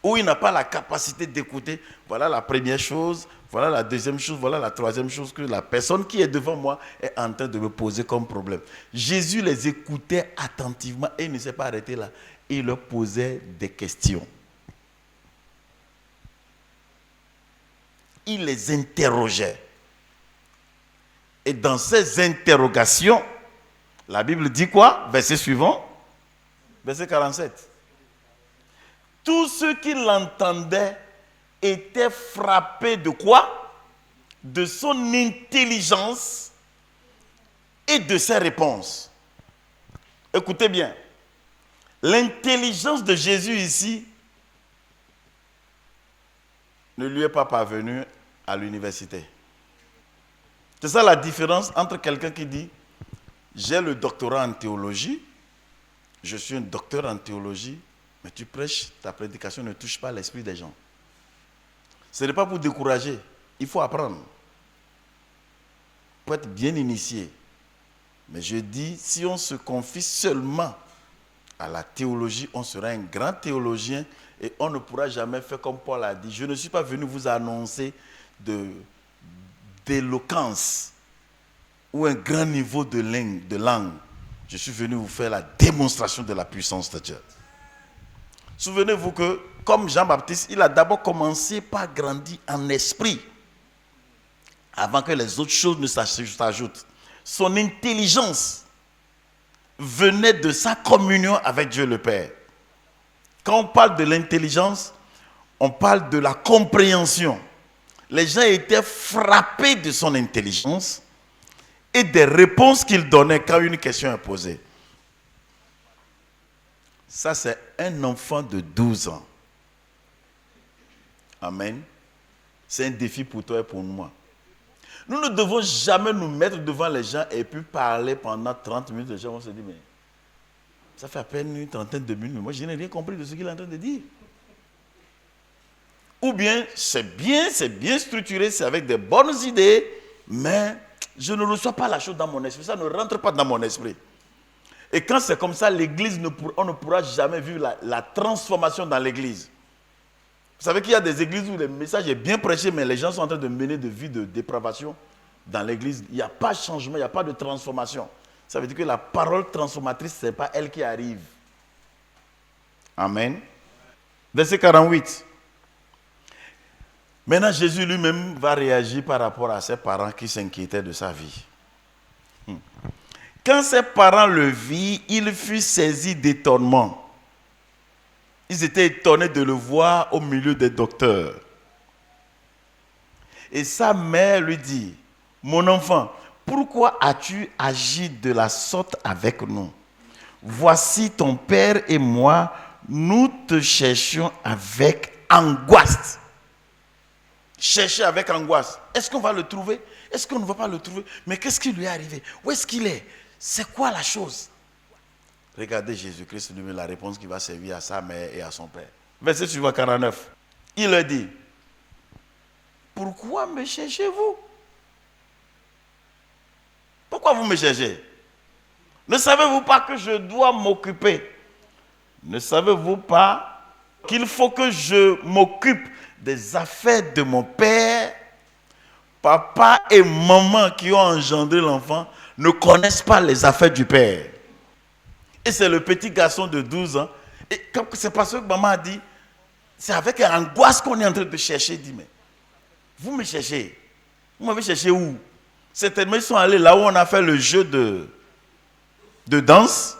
Ou il n'a pas la capacité d'écouter. Voilà la première chose, voilà la deuxième chose, voilà la troisième chose que la personne qui est devant moi est en train de me poser comme problème. Jésus les écoutait attentivement et il ne s'est pas arrêté là. Il leur posait des questions. Il les interrogeait. Et dans ces interrogations, la Bible dit quoi? Verset suivant. Verset 47. Tous ceux qui l'entendaient étaient frappés de quoi? De son intelligence et de ses réponses. Écoutez bien. L'intelligence de Jésus ici ne lui est pas parvenue à l'université. C'est ça la différence entre quelqu'un qui dit « J'ai le doctorat en théologie, je suis un docteur en théologie, mais tu prêches, ta prédication ne touche pas l'esprit des gens. » Ce n'est pas pour décourager, il faut apprendre. Pour être bien initié. Mais je dis, si on se confie seulement à la théologie, on sera un grand théologien et on ne pourra jamais faire comme Paul a dit. Je ne suis pas venu vous annoncer d'éloquence ou un grand niveau de langue. Je suis venu vous faire la démonstration de la puissance de Dieu. Souvenez-vous que, comme Jean-Baptiste, il a d'abord commencé par grandir en esprit, avant que les autres choses ne s'ajoutent. Son intelligence venait de sa communion avec Dieu le Père. Quand on parle de l'intelligence, on parle de la compréhension, Les gens étaient frappés de son intelligence et des réponses qu'il donnait quand une question est posée. Ça, c'est un enfant de 12 ans. Amen. C'est un défi pour toi et pour moi. Nous ne devons jamais nous mettre devant les gens et puis parler pendant 30 minutes. Les gens vont se dire, mais ça fait à peine une trentaine de minutes. Moi, je n'ai rien compris de ce qu'il est en train de dire. Ou bien, c'est bien structuré, c'est avec des bonnes idées, mais je ne reçois pas la chose dans mon esprit. Ça ne rentre pas dans mon esprit. Et quand c'est comme ça, l'église, on ne pourra jamais vivre la transformation dans l'église. Vous savez qu'il y a des églises où le message est bien prêché, mais les gens sont en train de mener de vie de dépravation dans l'église. Il n'y a pas de changement, il n'y a pas de transformation. Ça veut dire que la parole transformatrice, ce n'est pas elle qui arrive. Amen. Verset 48. Maintenant, Jésus lui-même va réagir par rapport à ses parents qui s'inquiétaient de sa vie. Quand ses parents le virent, il fut saisi d'étonnement. Ils étaient étonnés de le voir au milieu des docteurs. Et sa mère lui dit, « Mon enfant, pourquoi as-tu agi de la sorte avec nous? Voici ton père et moi, nous te cherchions avec angoisse. » Chercher avec angoisse. Est-ce qu'on va le trouver? Est-ce qu'on ne va pas le trouver? Mais qu'est-ce qui lui est arrivé? Où est-ce qu'il est? C'est quoi la chose? Regardez Jésus-Christ lui met la réponse qui va servir à sa mère et à son père. Verset suivant 49. Il leur dit, pourquoi me cherchez-vous? Pourquoi vous me cherchez? Ne savez-vous pas que je dois m'occuper? Ne savez-vous pas qu'il faut que je m'occupe des affaires de mon père? Papa et maman qui ont engendré l'enfant ne connaissent pas les affaires du père. Et c'est le petit garçon de 12 ans. Et c'est parce que maman a dit, c'est avec angoisse qu'on est en train de chercher. Il dit, mais vous me cherchez. Vous m'avez cherché où? Certainement, ils sont allés là où on a fait le jeu de danse,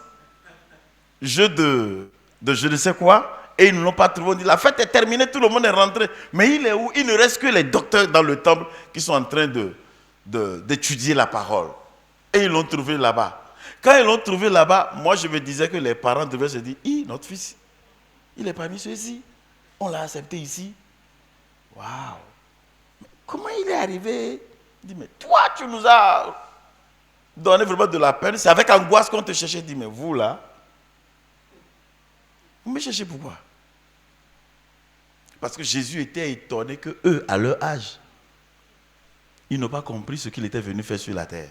jeu de je ne sais quoi. Et ils ne l'ont pas trouvé. On dit, la fête est terminée, tout le monde est rentré. Mais il est où? Il ne reste que les docteurs dans le temple qui sont en train d'étudier la parole. Et ils l'ont trouvé là-bas. Quand ils l'ont trouvé là-bas, moi je me disais que les parents devaient se dire, notre fils, il est parmi ceux-ci. On l'a accepté ici. Waouh! Comment il est arrivé? Il dit, mais toi, tu nous as donné vraiment de la peine. C'est avec angoisse qu'on te cherchait. Il dit, mais vous là, vous me cherchez pourquoi? Parce que Jésus était étonné que eux, à leur âge, ils n'ont pas compris ce qu'il était venu faire sur la terre.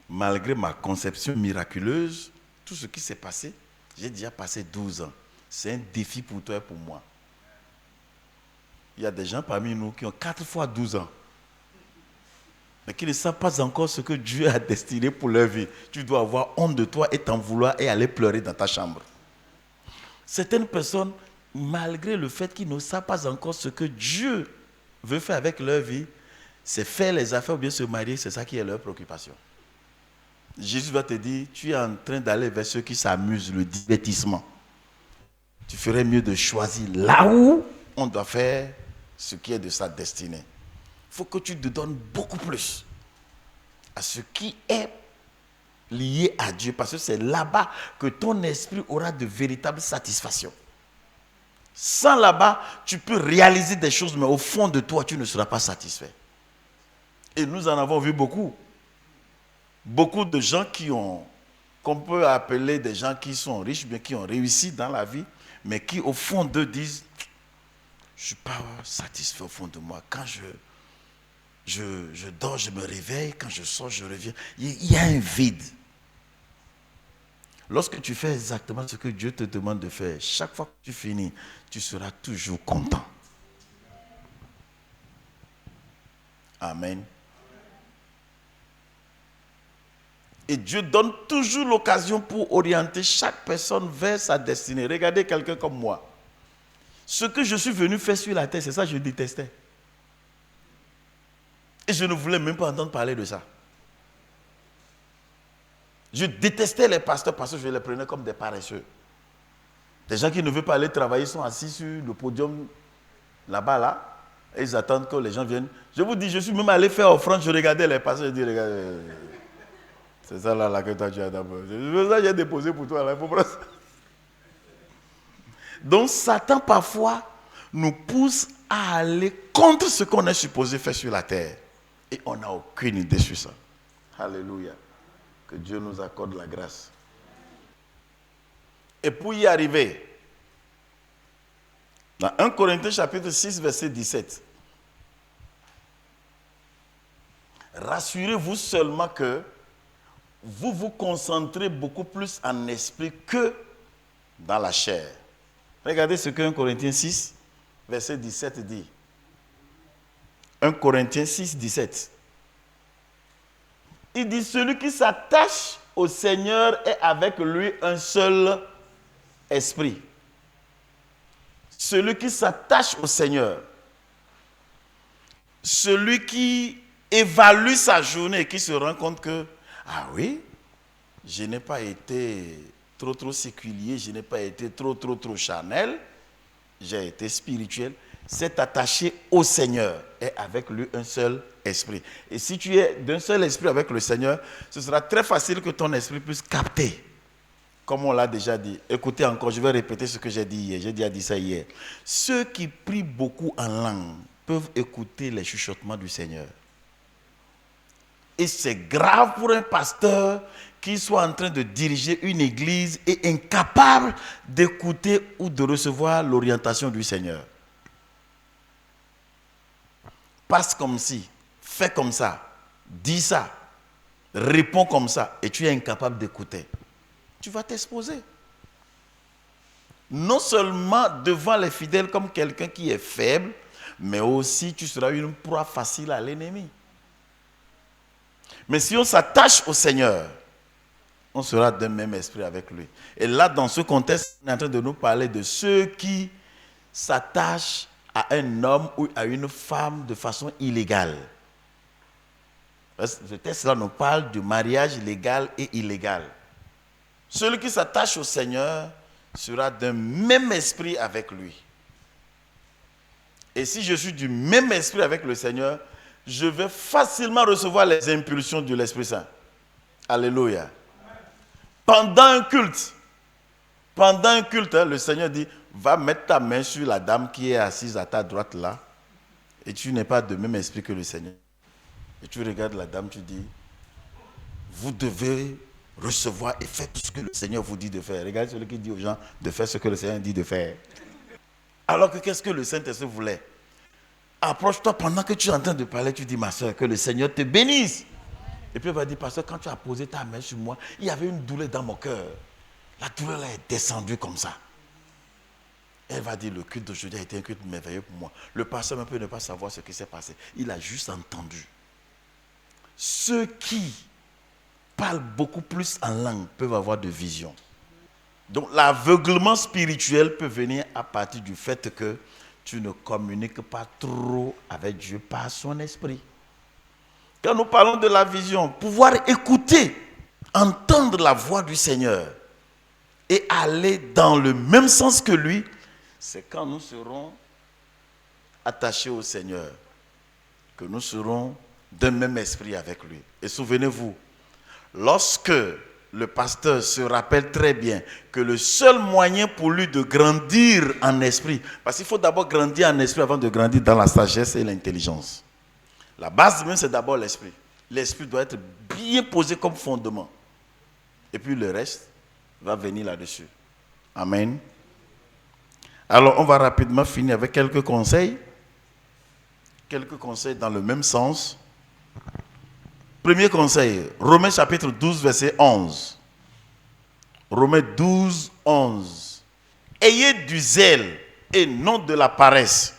Malgré ma conception miraculeuse, tout ce qui s'est passé, j'ai déjà passé 12 ans. C'est un défi pour toi et pour moi. Il y a des gens parmi nous qui ont 4 fois 12 ans, mais qui ne savent pas encore ce que Dieu a destiné pour leur vie. Tu dois avoir honte de toi et t'en vouloir et aller pleurer dans ta chambre. Certaines personnes, malgré le fait qu'ils ne savent pas encore ce que Dieu veut faire avec leur vie, c'est faire les affaires ou bien se marier, c'est ça qui est leur préoccupation. Jésus va te dire, tu es en train d'aller vers ceux qui s'amusent, le divertissement. Tu ferais mieux de choisir là où on doit faire ce qui est de sa destinée. Il faut que tu te donnes beaucoup plus à ce qui est lié à Dieu, parce que c'est là-bas que ton esprit aura de véritables satisfactions. Sans là-bas, tu peux réaliser des choses, mais au fond de toi, tu ne seras pas satisfait. Et nous en avons vu beaucoup. Beaucoup de gens qu'on peut appeler des gens qui sont riches, bien qui ont réussi dans la vie, mais qui au fond d'eux disent, je ne suis pas satisfait au fond de moi. Quand je dors, je me réveille, quand je sors, je reviens. Il y a un vide. Lorsque tu fais exactement ce que Dieu te demande de faire, chaque fois que tu finis, tu seras toujours content. Amen. Et Dieu donne toujours l'occasion pour orienter chaque personne vers sa destinée. Regardez quelqu'un comme moi. Ce que je suis venu faire sur la terre, c'est ça que je détestais. Et je ne voulais même pas entendre parler de ça. Je détestais les pasteurs parce que je les prenais comme des paresseux. Des gens qui ne veulent pas aller travailler sont assis sur le podium là-bas, là. Et ils attendent que les gens viennent. Je vous dis, je suis même allé faire offrande, je regardais les pasteurs, je dis, regarde, c'est ça là que toi tu as d'abord. C'est ça que j'ai déposé pour toi là, il faut prendre ça. Donc Satan parfois nous pousse à aller contre ce qu'on est supposé faire sur la terre. Et on n'a aucune idée sur ça. Alléluia. Que Dieu nous accorde la grâce. Et pour y arriver, dans 1 Corinthiens chapitre 6, verset 17, rassurez-vous seulement que vous vous concentrez beaucoup plus en esprit que dans la chair. Regardez ce que 1 Corinthiens 6, verset 17 dit. 1 Corinthiens 6, 17. Il dit, celui qui s'attache au Seigneur est avec lui un seul esprit. Celui qui s'attache au Seigneur, celui qui évalue sa journée et qui se rend compte que, ah oui, je n'ai pas été trop séculier, je n'ai pas été trop charnel, j'ai été spirituel, s'est attaché au Seigneur et avec lui un seul esprit. Et si tu es d'un seul esprit avec le Seigneur, ce sera très facile que ton esprit puisse capter. Comme on l'a déjà dit. Écoutez encore, je vais répéter ce que j'ai dit hier. J'ai déjà dit ça hier. Ceux qui prient beaucoup en langue peuvent écouter les chuchotements du Seigneur. Et c'est grave pour un pasteur qui soit en train de diriger une église et incapable d'écouter ou de recevoir l'orientation du Seigneur. Passe comme ci, fais comme ça, dis ça, réponds comme ça, et tu es incapable d'écouter. Tu vas t'exposer. Non seulement devant les fidèles comme quelqu'un qui est faible, mais aussi tu seras une proie facile à l'ennemi. Mais si on s'attache au Seigneur, on sera d'un même esprit avec lui. Et là, dans ce contexte, on est en train de nous parler de ceux qui s'attachent à un homme ou à une femme de façon illégale. Ce texte-là nous parle du mariage légal et illégal. Celui qui s'attache au Seigneur sera d'un même esprit avec lui. Et si je suis du même esprit avec le Seigneur, je vais facilement recevoir les impulsions de l'Esprit Saint. Alléluia. Pendant un culte, le Seigneur dit, va mettre ta main sur la dame qui est assise à ta droite là, et tu n'es pas de même esprit que le Seigneur. Et tu regardes la dame, tu dis, vous devez recevoir et faire tout ce que le Seigneur vous dit de faire. Regardez celui qui dit aux gens de faire ce que le Seigneur dit de faire. Alors que qu'est-ce que le Saint-Esprit voulait? Approche-toi pendant que tu es en train de parler, tu dis, ma soeur, que le Seigneur te bénisse. Et puis il va dire, pasteur, quand tu as posé ta main sur moi, il y avait une douleur dans mon cœur. La douleur est descendue comme ça. Elle va dire, le culte d'aujourd'hui a été un culte merveilleux pour moi. Le pasteur ne peut ne pas savoir ce qui s'est passé. Il a juste entendu. Ceux qui parlent beaucoup plus en langue peuvent avoir de vision. Donc l'aveuglement spirituel peut venir à partir du fait que tu ne communiques pas trop avec Dieu par son esprit. Quand nous parlons de la vision, pouvoir écouter, entendre la voix du Seigneur et aller dans le même sens que lui, c'est quand nous serons attachés au Seigneur, que nous serons d'un même esprit avec lui. Et souvenez-vous, lorsque le pasteur se rappelle très bien que le seul moyen pour lui de grandir en esprit, parce qu'il faut d'abord grandir en esprit avant de grandir dans la sagesse et l'intelligence. La base même, c'est d'abord l'esprit. L'esprit doit être bien posé comme fondement. Et puis le reste va venir là-dessus. Amen. Alors, on va rapidement finir avec quelques conseils. Quelques conseils dans le même sens. Premier conseil, Romains chapitre 12, verset 11. Romains 12, 11. Ayez du zèle et non de la paresse.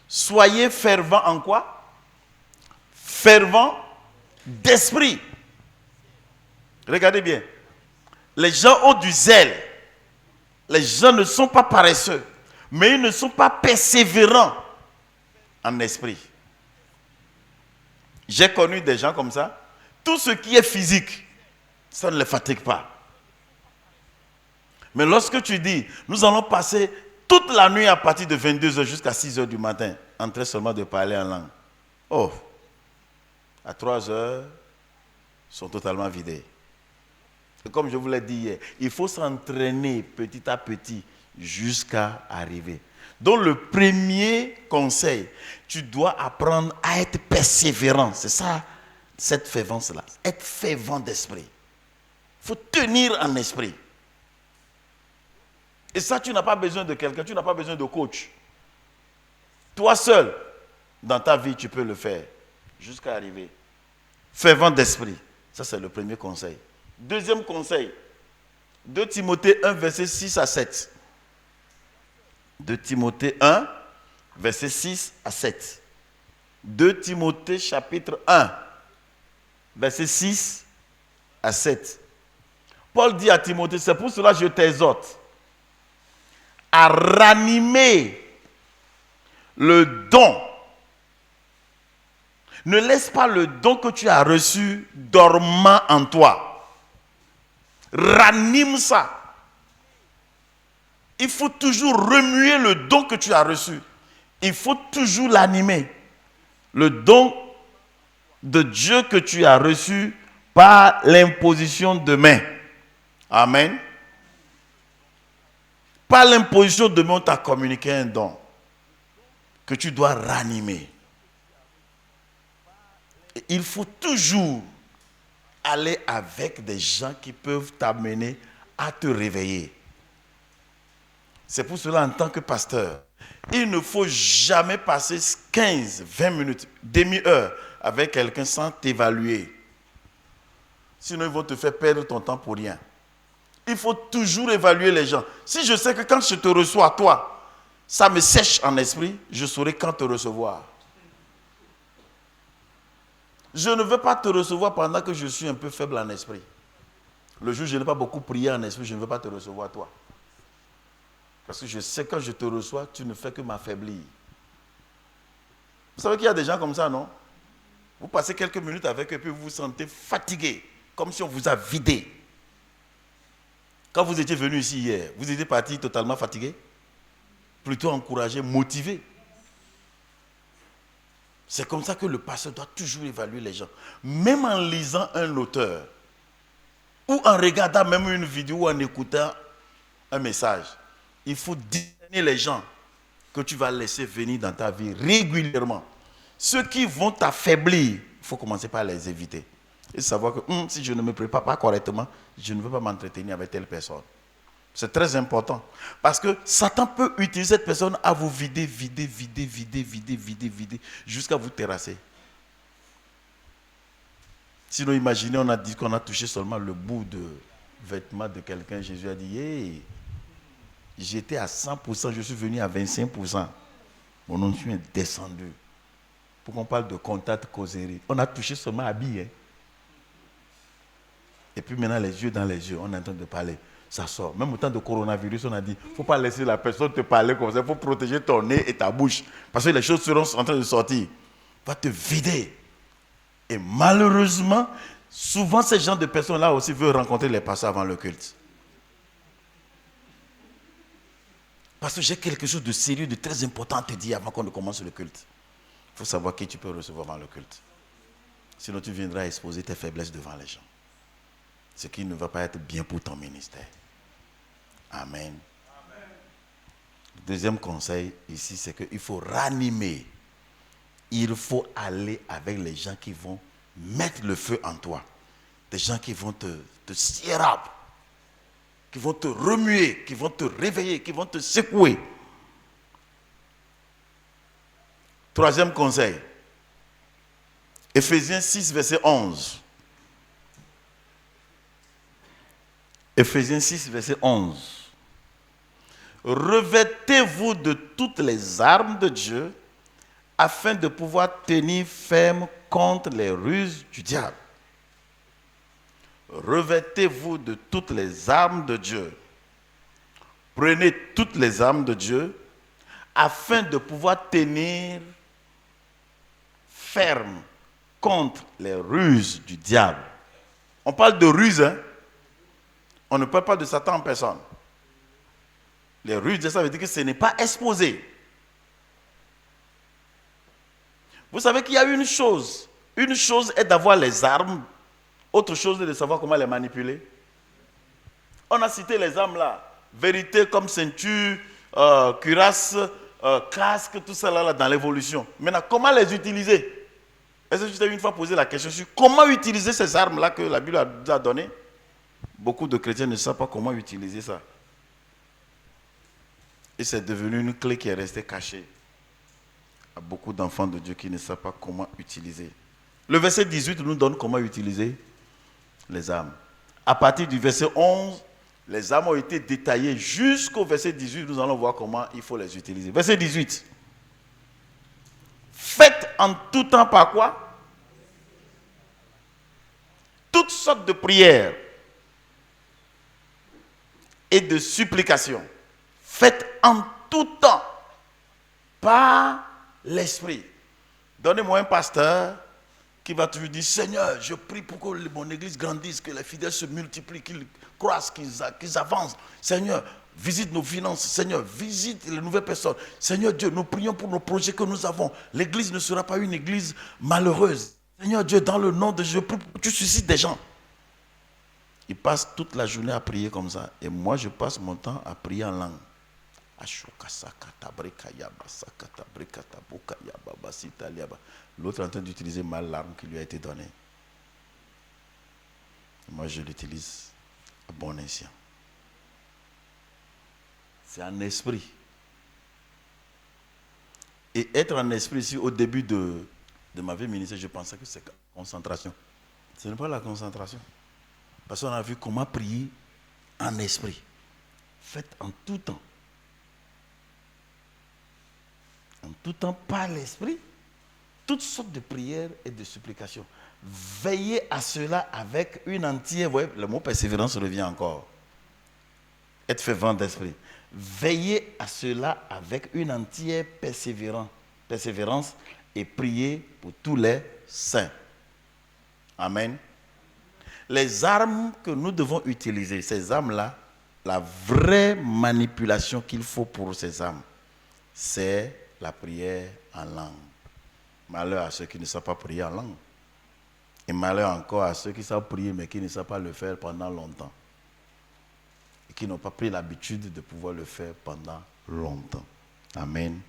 Soyez fervents en quoi? Fervent d'esprit. Regardez bien. Les gens ont du zèle. Les gens ne sont pas paresseux. Mais ils ne sont pas persévérants en esprit. J'ai connu des gens comme ça. Tout ce qui est physique, ça ne les fatigue pas. Mais lorsque tu dis, nous allons passer toute la nuit à partir de 22h jusqu'à 6h du matin, en train seulement de parler en langue. Oh, à 3 heures, ils sont totalement vidés. Et comme je vous l'ai dit hier, il faut s'entraîner petit à petit jusqu'à arriver. Donc le premier conseil, tu dois apprendre à être persévérant. C'est ça, cette fervence-là. Être fervent d'esprit. Il faut tenir en esprit. Et ça, tu n'as pas besoin de quelqu'un, tu n'as pas besoin de coach. Toi seul, dans ta vie, tu peux le faire jusqu'à arriver. Fervent d'esprit. Ça, c'est le premier conseil. Deuxième conseil, 2 Timothée 1, verset 6 à 7. 2 Timothée 1, verset 6 à 7. 2 Timothée chapitre 1, verset 6 à 7. Paul dit à Timothée, c'est pour cela que je t'exhorte à ranimer le don. Ne laisse pas le don que tu as reçu dormant en toi. Ranime ça. Il faut toujours remuer le don que tu as reçu. Il faut toujours l'animer. Le don de Dieu que tu as reçu par l'imposition de main. Amen. Par l'imposition de main, on t'a communiqué un don que tu dois ranimer. Et il faut toujours aller avec des gens qui peuvent t'amener à te réveiller. C'est pour cela, en tant que pasteur, il ne faut jamais passer 15, 20 minutes, demi-heure avec quelqu'un sans t'évaluer. Sinon, ils vont te faire perdre ton temps pour rien. Il faut toujours évaluer les gens. Si je sais que quand je te reçois, toi, ça me sèche en esprit, je saurai quand te recevoir. Je ne veux pas te recevoir pendant que je suis un peu faible en esprit. Le jour où je n'ai pas beaucoup prié en esprit, je ne veux pas te recevoir, toi. Parce que je sais que quand je te reçois, tu ne fais que m'affaiblir. Vous savez qu'il y a des gens comme ça, non? Vous passez quelques minutes avec eux et puis vous vous sentez fatigué, comme si on vous a vidé. Quand vous étiez venu ici hier, vous étiez parti totalement fatigué? Plutôt encouragé, motivé. C'est comme ça que le pasteur doit toujours évaluer les gens. Même en lisant un auteur, ou en regardant même une vidéo, ou en écoutant un message, il faut discerner les gens que tu vas laisser venir dans ta vie régulièrement. Ceux qui vont t'affaiblir, il faut commencer par les éviter. Et savoir que si je ne me prépare pas correctement, je ne veux pas m'entretenir avec telle personne. C'est très important. Parce que Satan peut utiliser cette personne à vous vider, jusqu'à vous terrasser. Sinon, imaginez, on a dit qu'on a touché seulement le bout de vêtement de quelqu'un. Jésus a dit, hey, j'étais à 100%, je suis venu à 25%. Mon nom est descendu. Pour qu'on parle de contact, causerie. On a touché seulement habillé. Et puis maintenant, les yeux dans les yeux, on est en train de parler. Ça sort. Même au temps de coronavirus, on a dit, il ne faut pas laisser la personne te parler comme ça. Il faut protéger ton nez et ta bouche. Parce que les choses seront en train de sortir. Va te vider. Et malheureusement, souvent ces gens de personnes-là aussi veulent rencontrer les pasteurs avant le culte. Parce que j'ai quelque chose de sérieux, de très important à te dire avant qu'on ne commence le culte. Il faut savoir qui tu peux recevoir avant le culte. Sinon, tu viendras exposer tes faiblesses devant les gens. Ce qui ne va pas être bien pour ton ministère. Amen. Le deuxième conseil ici, c'est qu'il faut ranimer. Il faut aller avec les gens qui vont mettre le feu en toi. Des gens qui vont te scier up, qui vont te remuer, qui vont te réveiller, qui vont te secouer. Troisième conseil. Éphésiens 6, verset 11. Éphésiens 6, verset 11. Revêtez-vous de toutes les armes de Dieu afin de pouvoir tenir ferme contre les ruses du diable. Revêtez-vous de toutes les armes de Dieu. Prenez toutes les armes de Dieu afin de pouvoir tenir ferme contre les ruses du diable. On parle de ruses, hein? On ne parle pas de Satan en personne. Les ruses, ça veut dire que ce n'est pas exposé. Vous savez qu'il y a une chose. Une chose est d'avoir les armes. Autre chose est de savoir comment les manipuler. On a cité les armes là. Vérité comme ceinture, cuirasse, casque, tout ça là dans l'évolution. Maintenant, comment les utiliser? Est-ce que je t'ai une fois posé la question sur comment utiliser ces armes-là que la Bible nous a données? Beaucoup de chrétiens ne savent pas comment utiliser ça. Et c'est devenu une clé qui est restée cachée à beaucoup d'enfants de Dieu qui ne savent pas comment utiliser. Le verset 18 nous donne comment utiliser les armes. À partir du verset 11, les armes ont été détaillées jusqu'au verset 18. Nous allons voir comment il faut les utiliser. Verset 18. Faites en tout temps par quoi? Toutes sortes de prières et de supplications. Faites en tout temps par l'Esprit. Donnez-moi un pasteur qui va toujours dire, Seigneur, je prie pour que mon église grandisse, que les fidèles se multiplient, qu'ils croissent, qu'ils avancent. Seigneur, visite nos finances. Seigneur, visite les nouvelles personnes. Seigneur Dieu, nous prions pour nos projets que nous avons. L'église ne sera pas une église malheureuse. Seigneur Dieu, dans le nom de Dieu, tu suscites des gens. Ils passent toute la journée à prier comme ça. Et moi, je passe mon temps à prier en langue. L'autre est en train d'utiliser mal l'arme qui lui a été donnée. Moi, je l'utilise à bon escient. C'est en esprit. Et être en esprit, ici, au début de ma vie ministérielle, je pensais que c'est la concentration. Ce n'est pas la concentration. Parce qu'on a vu comment prier en esprit. Faites en tout temps. En tout temps, par l'esprit, toutes sortes de prières et de supplications. Veillez à cela avec une entière... Vous voyez, le mot persévérance revient encore. Être fervent d'esprit. Veillez à cela avec une entière persévérance et priez pour tous les saints. Amen. Les armes que nous devons utiliser, ces armes-là, la vraie manipulation qu'il faut pour ces armes, c'est la prière en langue. Malheur à ceux qui ne savent pas prier en langue. Et malheur encore à ceux qui savent prier mais qui ne savent pas le faire pendant longtemps. Et qui n'ont pas pris l'habitude de pouvoir le faire pendant longtemps. Amen.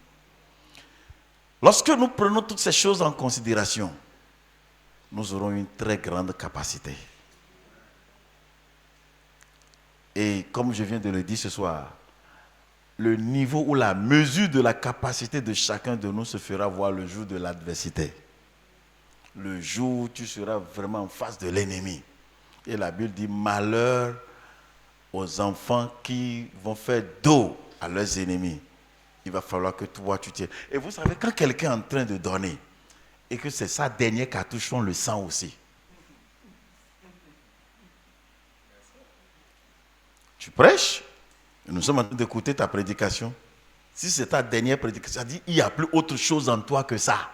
Lorsque nous prenons toutes ces choses en considération, nous aurons une très grande capacité. Et comme je viens de le dire ce soir, le niveau ou la mesure de la capacité de chacun de nous se fera voir le jour de l'adversité. Le jour où tu seras vraiment en face de l'ennemi. Et la Bible dit malheur aux enfants qui vont faire dos à leurs ennemis. Il va falloir que toi tu tiennes. Et vous savez, quand quelqu'un est en train de donner et que c'est sa dernière cartouche, on le sent aussi. Tu prêches, nous sommes en train d'écouter ta prédication. Si c'est ta dernière prédication, ça dit il n'y a plus autre chose en toi que ça.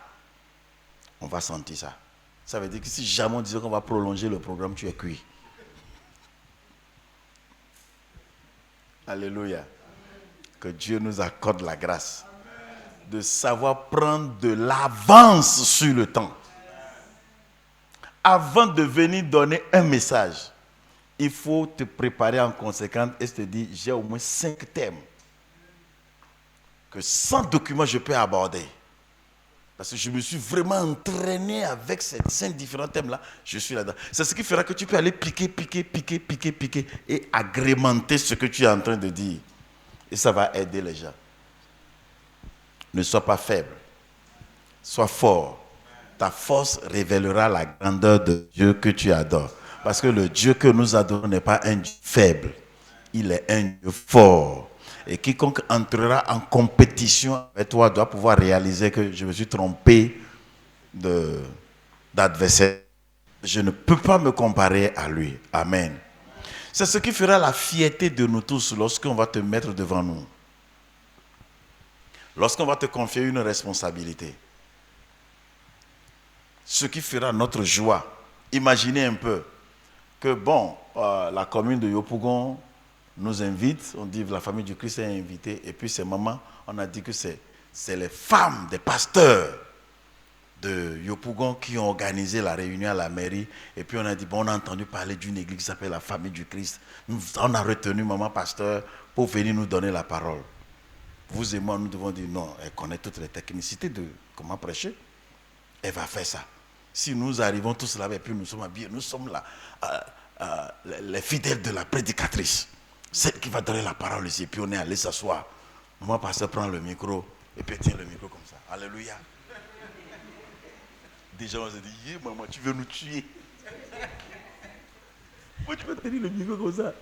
On va sentir ça. Ça veut dire que si jamais on disait qu'on va prolonger le programme, tu es cuit. Alléluia. Que Dieu nous accorde la grâce de savoir prendre de l'avance sur le temps. Avant de venir donner un message, il faut te préparer en conséquence et te dire, j'ai au moins 5 thèmes que sans document je peux aborder. Parce que je me suis vraiment entraîné avec ces 5 différents thèmes-là, je suis là-dedans. C'est ce qui fera que tu peux aller piquer et agrémenter ce que tu es en train de dire. Et ça va aider les gens. Ne sois pas faible, sois fort. Ta force révélera la grandeur de Dieu que tu adores. Parce que le Dieu que nous adorons n'est pas un Dieu faible. Il est un Dieu fort. Et quiconque entrera en compétition avec toi doit pouvoir réaliser que je me suis trompé d'adversaire. Je ne peux pas me comparer à lui. Amen. C'est ce qui fera la fierté de nous tous lorsqu'on va te mettre devant nous. Lorsqu'on va te confier une responsabilité. Ce qui fera notre joie. Imaginez un peu que la commune de Yopougon nous invite, on dit la famille du Christ est invitée, et puis ces mamans, on a dit que c'est les femmes des pasteurs de Yopougon qui ont organisé la réunion à la mairie. Et puis on a dit, bon, on a entendu parler d'une église qui s'appelle la Famille du Christ. On a retenu maman pasteur pour venir nous donner la parole. Vous et moi, nous devons dire non, elle connaît toutes les technicités de comment prêcher. Elle va faire ça. Si nous arrivons tous là, et puis nous sommes habillés, nous sommes là, les fidèles de la prédicatrice, celle qui va donner la parole ici. Et puis on est allé s'asseoir. Maman pasteur prend le micro et puis tient le micro comme ça. Alléluia. Déjà, on s'est dit, yeah, maman, tu veux nous tuer. Pourquoi tu veux tenir le micro comme ça?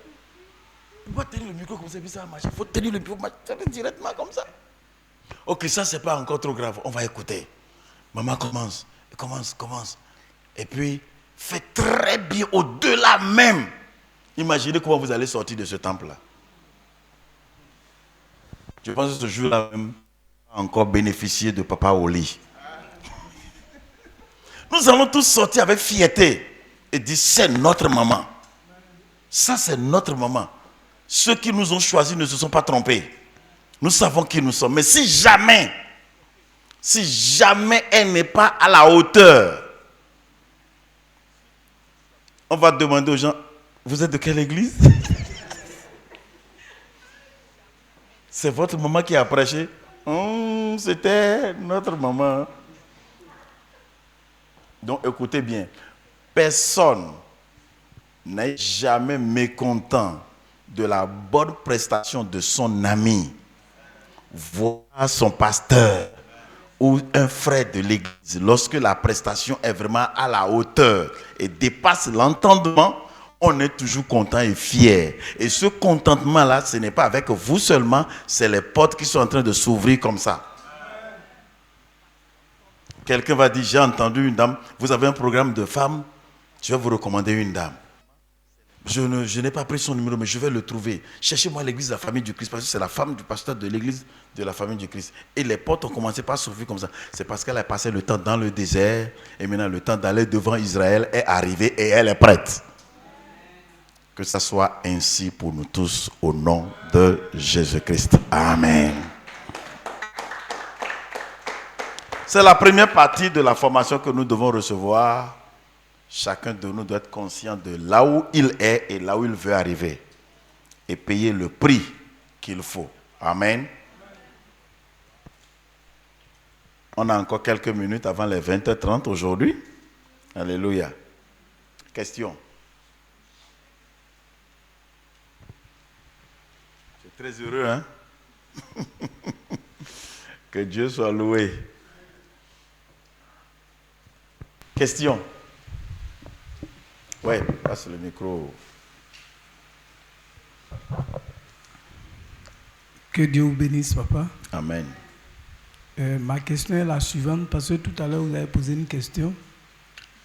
Pourquoi tenir le micro comme ça? Puis ça marche. Il faut tenir le micro directement comme ça. Ok, ça, c'est pas encore trop grave. On va écouter. Maman commence. Et puis, fait très bien au-delà même. Imaginez comment vous allez sortir de ce temple-là. Je pense que ce jour-là même, encore bénéficier de Papa au lit. Nous allons tous sortir avec fierté et dire c'est notre maman. Ça c'est notre maman. Ceux qui nous ont choisis ne se sont pas trompés. Nous savons qui nous sommes. Mais si jamais elle n'est pas à la hauteur, on va demander aux gens, vous êtes de quelle église? C'est votre maman qui a prêché? C'était notre maman. Donc écoutez bien, personne n'est jamais mécontent de la bonne prestation de son ami, voir son pasteur ou un frère de l'église. Lorsque la prestation est vraiment à la hauteur et dépasse l'entendement, on est toujours content et fier. Et ce contentement-là, ce n'est pas avec vous seulement, c'est les portes qui sont en train de s'ouvrir comme ça. Quelqu'un va dire, j'ai entendu une dame, vous avez un programme de femmes, je vais vous recommander une dame. Je n'ai pas pris son numéro, mais je vais le trouver. Cherchez-moi l'église de la Famille du Christ, parce que c'est la femme du pasteur de l'église de la Famille du Christ. Et les portes ont commencé par s'ouvrir comme ça. C'est parce qu'elle a passé le temps dans le désert, et maintenant le temps d'aller devant Israël est arrivé et elle est prête. Que ça soit ainsi pour nous tous, au nom de Jésus-Christ. Amen. C'est la première partie de la formation que nous devons recevoir. Chacun de nous doit être conscient de là où il est et là où il veut arriver. Et payer le prix qu'il faut. Amen. On a encore quelques minutes avant les 20h30 aujourd'hui. Alléluia. Question. C'est très heureux, hein? Que Dieu soit loué. Question. Ouais, passe le micro. Que Dieu vous bénisse, papa. Amen. Ma question est la suivante, parce que tout à l'heure, vous avez posé une question.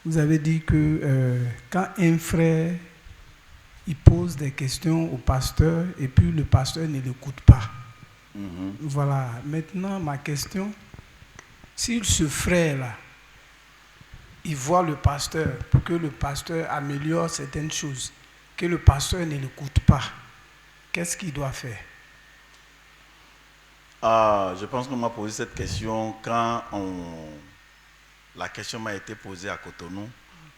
Vous avez dit que quand un frère il pose des questions au pasteur et puis le pasteur ne l'écoute pas. Voilà. Maintenant, ma question, si ce frère-là, il voit le pasteur pour que le pasteur améliore certaines choses, que le pasteur ne l'écoute pas, qu'est-ce qu'il doit faire? Je pense qu'on m'a posé cette question quand la question m'a été posée à Cotonou.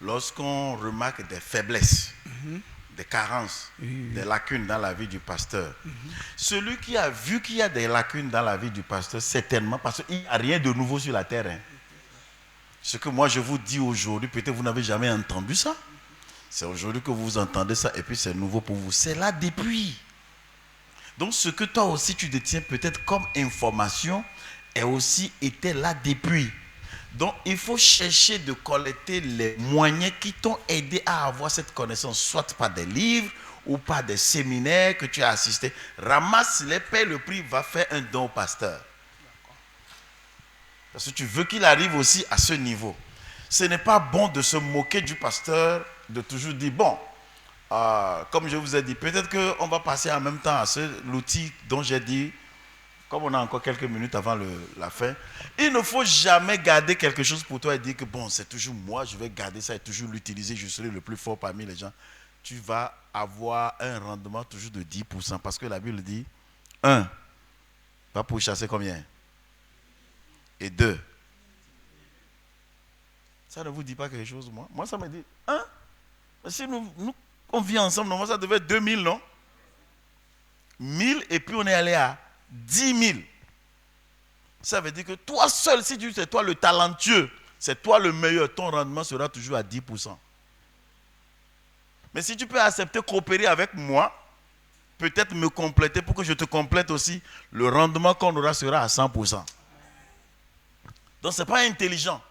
Lorsqu'on remarque des faiblesses, des carences, des lacunes dans la vie du pasteur. Celui qui a vu qu'il y a des lacunes dans la vie du pasteur, certainement, parce qu'il n'y a rien de nouveau sur la terre. Hein. Ce que moi je vous dis aujourd'hui, peut-être vous n'avez jamais entendu ça. C'est aujourd'hui que vous entendez ça et puis c'est nouveau pour vous. C'est là depuis. Donc ce que toi aussi tu détiens peut-être comme information est aussi été là depuis. Donc il faut chercher de collecter les moyens qui t'ont aidé à avoir cette connaissance, soit par des livres ou par des séminaires que tu as assistés. Ramasse-les, paie le prix, va faire un don au pasteur. Parce que tu veux qu'il arrive aussi à ce niveau. Ce n'est pas bon de se moquer du pasteur, de toujours dire, bon, comme je vous ai dit, peut-être qu'on va passer en même temps à l'outil dont j'ai dit, comme on a encore quelques minutes avant la fin. Il ne faut jamais garder quelque chose pour toi et dire que bon, c'est toujours moi, je vais garder ça et toujours l'utiliser, je serai le plus fort parmi les gens. Tu vas avoir un rendement toujours de 10%, parce que la Bible dit, 1 va pourchasser combien? Et 2, Ça ne vous dit pas quelque chose, moi? Moi, ça me dit, hein? Si on vit ensemble, normalement, ça devait être 2000, non? 1000, et puis on est allé à 10 000. Ça veut dire que toi seul, si c'est toi le talentueux, c'est toi le meilleur, ton rendement sera toujours à 10%. Mais si tu peux accepter coopérer avec moi, peut-être me compléter pour que je te complète aussi, le rendement qu'on aura sera à 100%. Donc ce n'est pas intelligent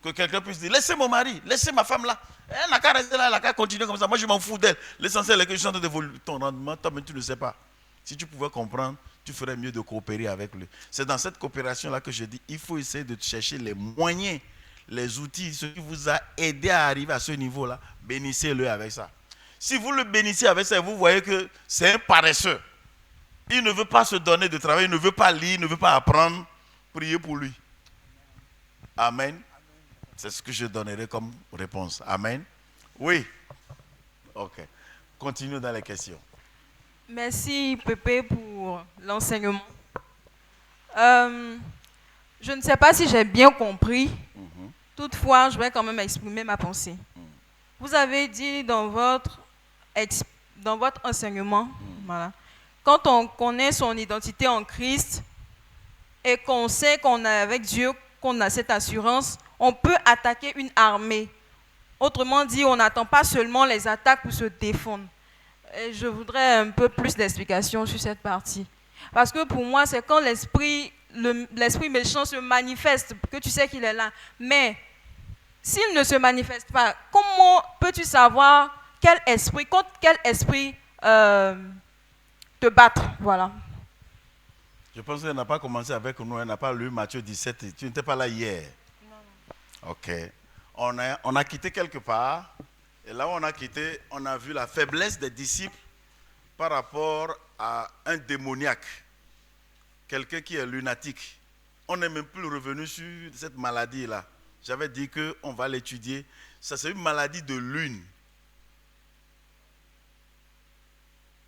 que quelqu'un puisse dire, laissez mon mari, laissez ma femme là. Elle n'a qu'à rester là, elle n'a qu'à continuer comme ça. Moi je m'en fous d'elle. L'essentiel est que je suis en train d'évoluer ton rendement, toi-même tu ne sais pas. Si tu pouvais comprendre, tu ferais mieux de coopérer avec lui. C'est dans cette coopération-là que je dis, il faut essayer de chercher les moyens, les outils, ce qui vous a aidé à arriver à ce niveau-là. Bénissez-le avec ça. Si vous le bénissez avec ça, vous voyez que c'est un paresseux. Il ne veut pas se donner de travail, il ne veut pas lire, il ne veut pas apprendre. Priez pour lui. Amen. C'est ce que je donnerai comme réponse. Amen. Oui. Ok. Continuons dans les questions. Merci Pépé pour l'enseignement. Je ne sais pas si j'ai bien compris. Toutefois, je vais quand même exprimer ma pensée. Vous avez dit dans votre enseignement, voilà, quand on connaît son identité en Christ et qu'on sait qu'on est avec Dieu, qu'on a cette assurance, on peut attaquer une armée. Autrement dit, on n'attend pas seulement les attaques pour se défendre. Et je voudrais un peu plus d'explications sur cette partie. Parce que pour moi, c'est quand l'esprit méchant se manifeste que tu sais qu'il est là. Mais s'il ne se manifeste pas, comment peux-tu savoir contre quel esprit te battre? Voilà. Je pense qu'elle n'a pas commencé avec nous, elle n'a pas lu Matthieu 17. Tu n'étais pas là hier. Non. Ok. On a quitté quelque part. Et là où on a quitté, on a vu la faiblesse des disciples par rapport à un démoniaque. Quelqu'un qui est lunatique. On n'est même plus revenu sur cette maladie-là. J'avais dit qu'on va l'étudier. Ça, c'est une maladie de lune.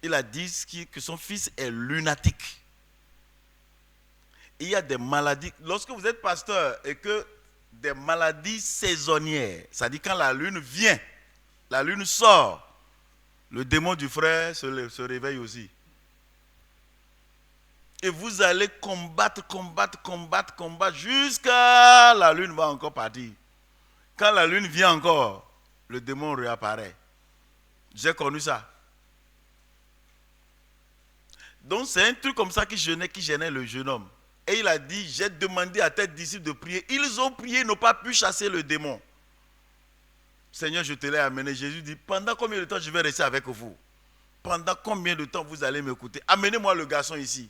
Il a dit que son fils est lunatique. Il y a des maladies. Lorsque vous êtes pasteur et que des maladies saisonnières, c'est-à-dire quand la lune vient, la lune sort, le démon du frère se réveille aussi. Et vous allez combattre jusqu'à la lune va encore partir. Quand la lune vient encore, le démon réapparaît. J'ai connu ça. Donc c'est un truc comme ça qui gênait le jeune homme. Et il a dit, j'ai demandé à tes disciples de prier. Ils ont prié, ils n'ont pas pu chasser le démon. Seigneur, je te l'ai amené. Jésus dit, pendant combien de temps je vais rester avec vous? Pendant combien de temps vous allez m'écouter? Amenez-moi le garçon ici.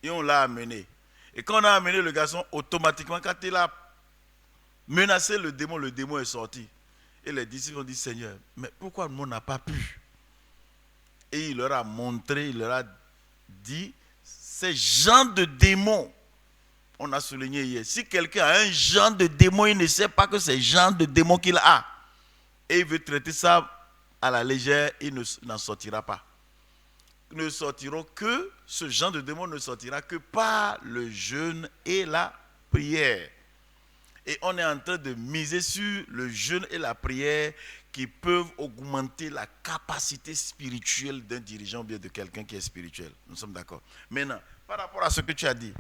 Et on l'a amené. Et quand on a amené le garçon, automatiquement, quand il a menacé le démon est sorti. Et les disciples ont dit, Seigneur, mais pourquoi nous on n'a pas pu? Et il leur a montré, il leur a dit, ces gens de démons, on a souligné hier, si quelqu'un a un genre de démon, il ne sait pas que c'est genre de démon qu'il a. Et il veut traiter ça à la légère, il n'en sortira pas. Ne sortiront que, ce genre de démon ne sortira que par le jeûne et la prière. Et on est en train de miser sur le jeûne et la prière qui peuvent augmenter la capacité spirituelle d'un dirigeant ou bien de quelqu'un qui est spirituel. Nous sommes d'accord. Maintenant, par rapport à ce que tu as dit,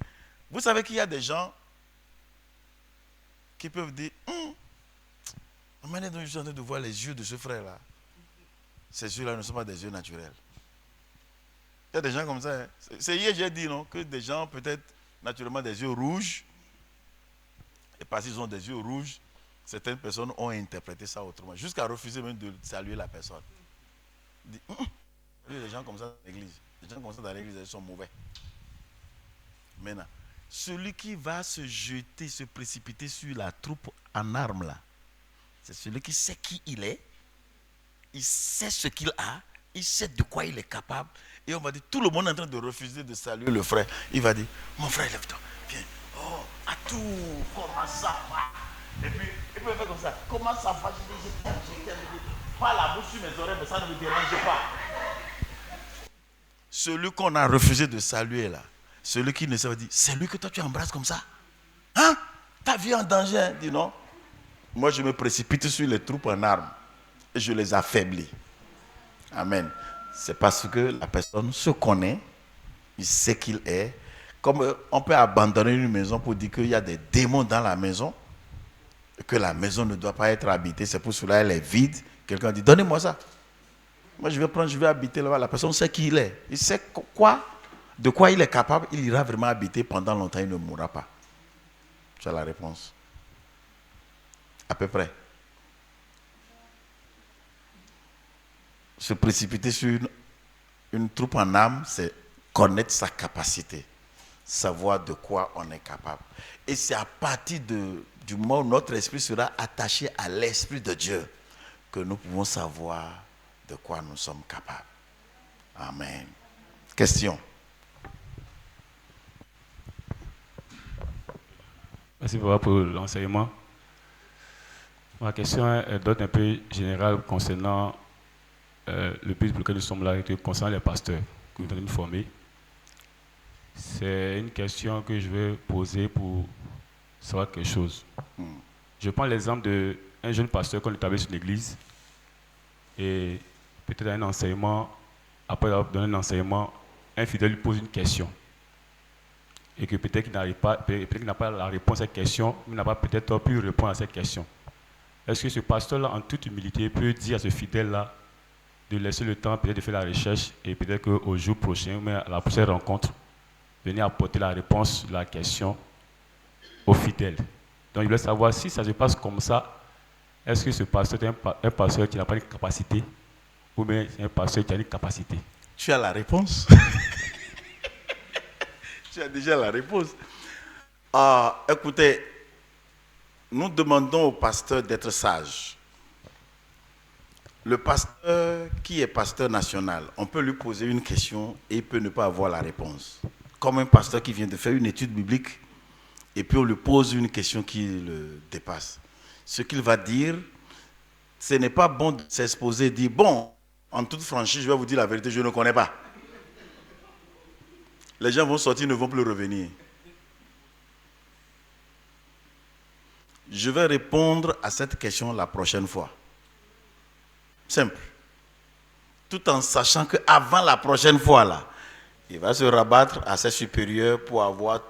vous savez qu'il y a des gens qui peuvent dire, la manière dont je suis en train de voir les yeux de ce frère-là, ces yeux-là ne sont pas des yeux naturels. Il y a des gens comme ça. Hein. C'est hier j'ai dit non, que des gens peut-être naturellement des yeux rouges. Et parce qu'ils ont des yeux rouges, certaines personnes ont interprété ça autrement. Jusqu'à refuser même de saluer la personne. Il y a des gens comme ça dans l'église. Les gens comme ça dans l'église, ils sont mauvais. Maintenant, celui qui va se jeter, se précipiter sur la troupe en armes là, c'est celui qui sait qui il est, il sait ce qu'il a, il sait de quoi il est capable. Et on va dire, tout le monde est en train de refuser de saluer le frère. Il va dire, mon frère, lève-toi, viens. Oh, à tout, comment ça va? Et puis, il peut faire comme ça. Comment ça va? Je t'aime. Pas la bouche sur mes oreilles, mais ça ne me dérange pas. Celui qu'on a refusé de saluer là, celui qui ne sait pas dire, c'est lui que toi tu embrasses comme ça? Hein? Ta vie en danger, hein? Dis non. moi je me précipite sur les troupes en armes et je les affaiblis. Amen. C'est parce que la personne se connaît, il sait qu'il est. Comme on peut abandonner une maison pour dire qu'il y a des démons dans la maison, et que la maison ne doit pas être habitée, c'est pour cela qu'elle est vide. Quelqu'un dit, donnez-moi ça. Moi je vais habiter là-bas. La personne sait qui il est. Il sait de quoi il est capable, il ira vraiment habiter pendant longtemps, il ne mourra pas. Tu as la réponse. À peu près. Se précipiter sur une troupe en âme, c'est connaître sa capacité, savoir de quoi on est capable. Et c'est à partir du moment où notre esprit sera attaché à l'Esprit de Dieu que nous pouvons savoir de quoi nous sommes capables. Amen. Question. Merci pour l'enseignement. Ma question est un peu générale concernant le but pour lequel nous sommes là, concernant les pasteurs que vous venez de former. C'est une question que je vais poser pour savoir quelque chose. Je prends l'exemple d'un jeune pasteur qu'on établit sur l'église et peut-être un enseignement, après avoir donné un enseignement, un fidèle lui pose une question. Et que peut-être qu'il n'a pas la réponse à cette question, il n'a pas peut-être pu répondre à cette question. Est-ce que ce pasteur-là, en toute humilité, peut dire à ce fidèle-là de laisser le temps peut-être de faire la recherche et peut-être qu'au jour prochain, mais à la prochaine rencontre, venir apporter la réponse de la question au fidèle. Donc il voulait savoir si ça se passe comme ça, est-ce que ce pasteur est un pasteur qui n'a pas une capacité ou bien c'est un pasteur qui a une capacité? Tu as la réponse. Tu as déjà la réponse. Écoutez, nous demandons au pasteur d'être sage. Le pasteur qui est pasteur national, on peut lui poser une question et il peut ne pas avoir la réponse. Comme un pasteur qui vient de faire une étude biblique et puis on lui pose une question qui le dépasse. Ce qu'il va dire, ce n'est pas bon de s'exposer et dire, bon, en toute franchise, je vais vous dire la vérité, je ne connais pas. Les gens vont sortir, ne vont plus revenir. Je vais répondre à cette question la prochaine fois. Simple. Tout en sachant qu'avant la prochaine fois, là, il va se rabattre à ses supérieurs pour avoir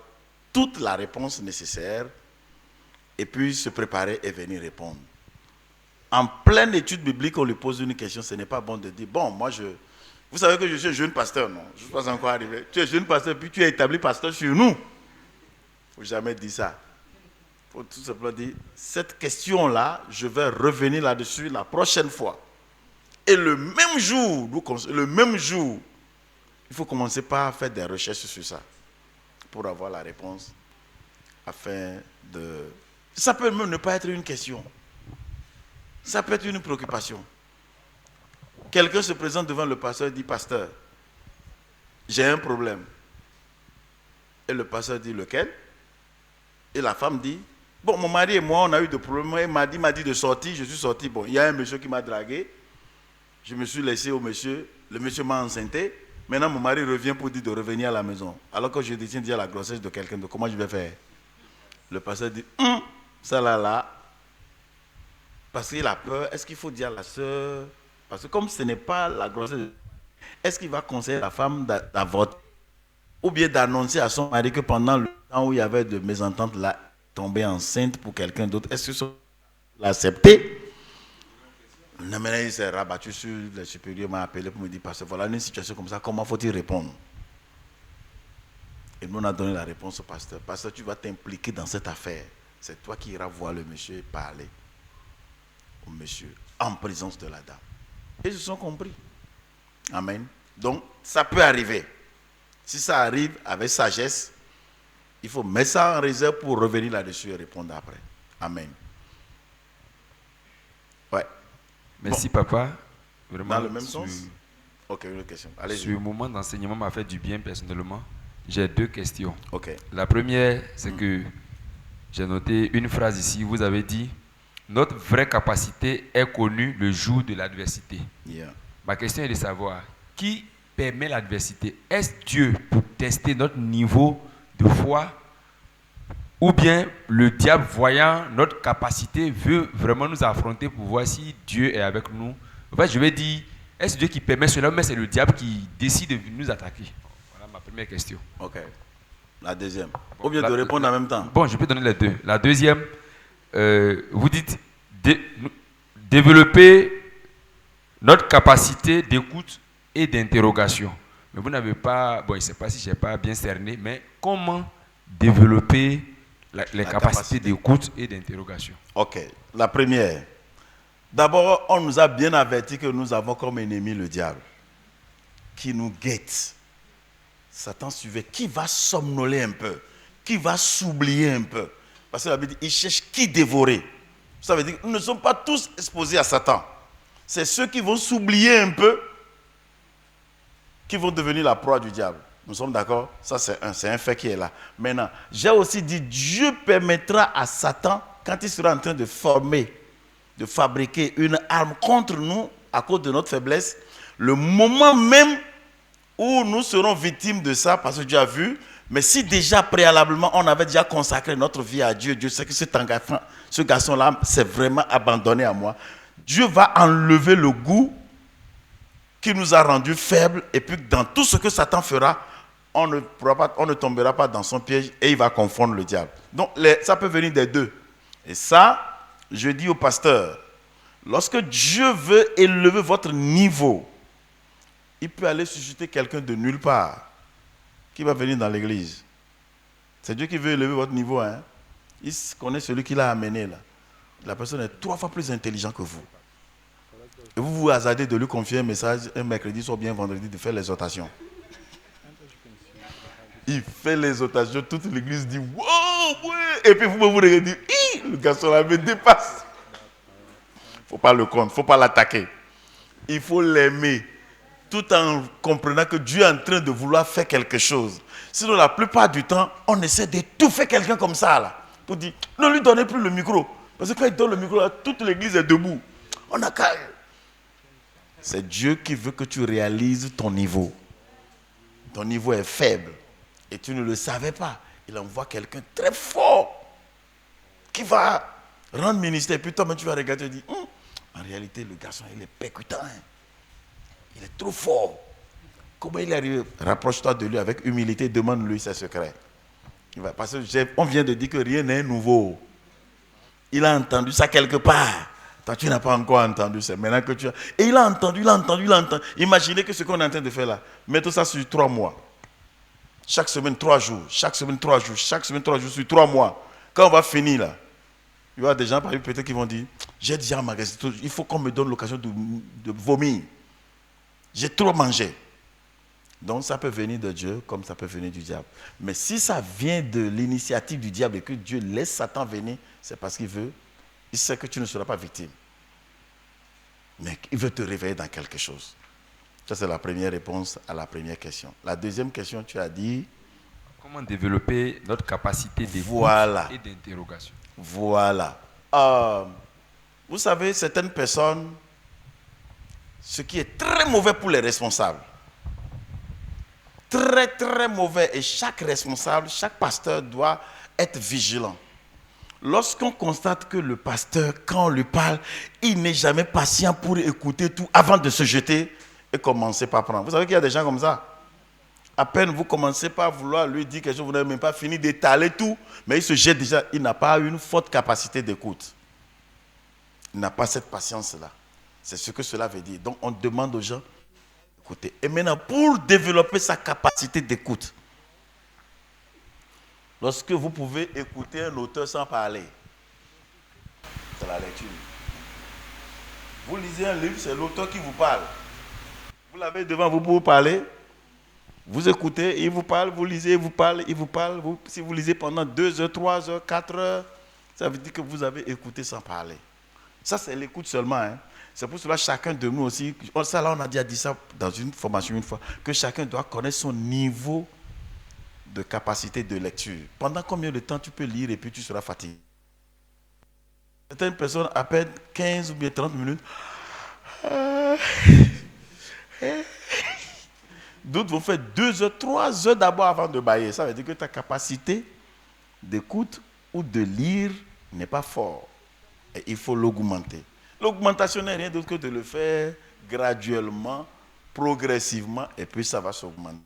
toute la réponse nécessaire et puis se préparer et venir répondre. En pleine étude biblique, on lui pose une question, ce n'est pas bon de dire, bon, moi je... Vous savez que je suis jeune pasteur, non? Je ne suis pas encore arrivé. Tu es jeune pasteur, puis tu es établi pasteur sur nous. Il ne faut jamais dire ça. Il faut tout simplement dire, cette question-là, je vais revenir là-dessus la prochaine fois. Et le même jour, il faut commencer par faire des recherches sur ça pour avoir la réponse afin de... Ça peut même ne pas être une question. Ça peut être une préoccupation. Quelqu'un se présente devant le pasteur et dit, pasteur, j'ai un problème. Et le pasteur dit, lequel? Et la femme dit, bon, mon mari et moi, on a eu des problèmes. Il m'a dit de sortir, je suis sorti. Bon, il y a un monsieur qui m'a dragué. Je me suis laissé au monsieur. Le monsieur m'a enceinté. Maintenant, mon mari revient pour dire de revenir à la maison. Alors que je détiens déjà la grossesse de quelqu'un. Donc, comment je vais faire? Le pasteur dit, ça là. Parce qu'il a peur. Est-ce qu'il faut dire à la soeur? Parce que comme ce n'est pas la grossesse, est-ce qu'il va conseiller la femme d'avorter? Ou bien d'annoncer à son mari que pendant le temps où il y avait de mésentente là, tombée enceinte pour quelqu'un d'autre, est-ce que ça l'accepter? Non, maintenant il s'est rabattu sur les supérieurs, m'a appelé pour me dire, parce que voilà une situation comme ça, comment faut-il répondre? Et nous on a donné la réponse au pasteur. Pasteur, tu vas t'impliquer dans cette affaire. C'est toi qui iras voir le monsieur et parler au monsieur en présence de la dame. Et ils se sont compris. Amen. Donc, ça peut arriver. Si ça arrive avec sagesse, il faut mettre ça en réserve pour revenir là-dessus et répondre après. Amen. Ouais. Merci, papa. Vraiment, dans le même sens? Ok, une question. Allez-y. Ce moment d'enseignement m'a fait du bien personnellement. J'ai deux questions. Ok. La première, c'est que j'ai noté une phrase ici. Vous avez dit, notre vraie capacité est connue le jour de l'adversité. Yeah. Ma question est de savoir, qui permet l'adversité? Est-ce Dieu pour tester notre niveau de foi Ou bien le diable, voyant notre capacité, veut vraiment nous affronter pour voir si Dieu est avec nous. En fait, je vais dire, est-ce Dieu qui permet cela, mais c'est le diable qui décide de nous attaquer? Voilà ma première question. Ok. La deuxième. Ou bien de répondre en même temps. Bon, je peux donner les deux. La deuxième, vous dites développer notre capacité d'écoute et d'interrogation. Mais vous n'avez pas, bon, je ne sais pas si je n'ai pas bien cerné, mais comment développer les capacités d'écoute et d'interrogation? Ok. La première. D'abord, on nous a bien averti que nous avons comme ennemi le diable, qui nous guette. Satan suivait, qui va somnoler un peu, qui va s'oublier un peu. Parce que la Bible dit, il cherche qui dévorer. Ça veut dire que nous ne sommes pas tous exposés à Satan. C'est ceux qui vont s'oublier un peu qui vont devenir la proie du diable. Nous sommes d'accord? Ça, c'est un fait qui est là. Maintenant, j'ai aussi dit, Dieu permettra à Satan, quand il sera en train de former, de fabriquer une arme contre nous, à cause de notre faiblesse, le moment même où nous serons victimes de ça, parce que Dieu a vu, mais si déjà préalablement, on avait déjà consacré notre vie à Dieu, Dieu sait que ce garçon-là s'est vraiment abandonné à moi, Dieu va enlever le goût qui nous a rendus faibles, et puis dans tout ce que Satan fera, on ne tombera pas dans son piège et il va confondre le diable. Donc ça peut venir des deux. Et ça, je dis au pasteur, lorsque Dieu veut élever votre niveau, il peut aller susciter quelqu'un de nulle part qui va venir dans l'église. C'est Dieu qui veut élever votre niveau. Hein? Il connaît celui qui l'a amené là. La personne est 3 fois plus intelligente que vous. Et vous vous hasardez de lui confier un message un mercredi, soit bien vendredi, de faire l'exhortation. Il fait l'exhortation, toute l'église dit « Wow, ouais !» Et puis vous vous regardez, « Le garçon là me dépasse !» Il ne faut pas le contre, il ne faut pas l'attaquer. Il faut l'aimer, tout en comprenant que Dieu est en train de vouloir faire quelque chose. Sinon, la plupart du temps, on essaie d'étouffer quelqu'un comme ça, là, pour dire « Ne lui donnez plus le micro !» Parce que quand il donne le micro, là, toute l'église est debout. On a qu'à... C'est Dieu qui veut que tu réalises ton niveau. Ton niveau est faible. Et tu ne le savais pas. Il envoie quelqu'un très fort qui va rendre ministère. Et puis toi, tu vas regarder et dire, en réalité, le garçon, il est percutant. Hein. Il est trop fort. Comment il est arrivé? Rapproche-toi de lui avec humilité, demande-lui ses secrets. Parce qu'on vient de dire que rien n'est nouveau. Il a entendu ça quelque part. Toi, tu n'as pas encore entendu ça. Maintenant que tu as... Et il a entendu. Imaginez que ce qu'on est en train de faire là, mettons ça sur 3 mois. Chaque semaine, 3 jours. Chaque semaine, 3 jours. Chaque semaine, 3 jours sur 3 mois. Quand on va finir là, il y aura des gens parmi peut-être qui vont dire, j'ai déjà magasiné, il faut qu'on me donne l'occasion de vomir. J'ai trop mangé. Donc ça peut venir de Dieu comme ça peut venir du diable. Mais si ça vient de l'initiative du diable et que Dieu laisse Satan venir, c'est parce qu'il veut. Il sait que tu ne seras pas victime. Mais il veut te réveiller dans quelque chose. Ça, c'est la première réponse à la première question. La deuxième question, tu as dit... Comment développer notre capacité d'écoute et d'interrogation? Voilà. Vous savez, certaines personnes, ce qui est très mauvais pour les responsables, très, très mauvais, et chaque responsable, chaque pasteur doit être vigilant. Lorsqu'on constate que le pasteur, quand on lui parle, il n'est jamais patient pour écouter tout avant de se jeter et commencer par prendre. Vous savez qu'il y a des gens comme ça. À peine vous commencez par vouloir lui dire quelque chose, vous n'avez même pas fini d'étaler tout, mais il se jette déjà. Il n'a pas une forte capacité d'écoute. Il n'a pas cette patience-là. C'est ce que cela veut dire. Donc on demande aux gens d'écouter. Et maintenant, pour développer sa capacité d'écoute, lorsque vous pouvez écouter un auteur sans parler, c'est la lecture. Vous lisez un livre, c'est l'auteur qui vous parle. Vous l'avez devant vous pour parler. Vous écoutez, il vous parle, vous lisez, il vous parle, il vous parle. Si vous lisez pendant 2 heures, 3 heures, 4 heures, ça veut dire que vous avez écouté sans parler. Ça, c'est l'écoute seulement. Hein. C'est pour cela que chacun de nous aussi, ça là on a déjà dit ça dans une formation une fois, que chacun doit connaître son niveau de capacité de lecture. Pendant combien de temps tu peux lire et puis tu seras fatigué? Certaines personnes, à peine 15 ou bien 30 minutes, d'autres vont faire 2 heures, 3 heures d'abord avant de bailler. Ça veut dire que ta capacité d'écoute ou de lire n'est pas fort. Et il faut l'augmenter. L'augmentation n'est rien d'autre que de le faire graduellement, progressivement, et puis ça va s'augmenter.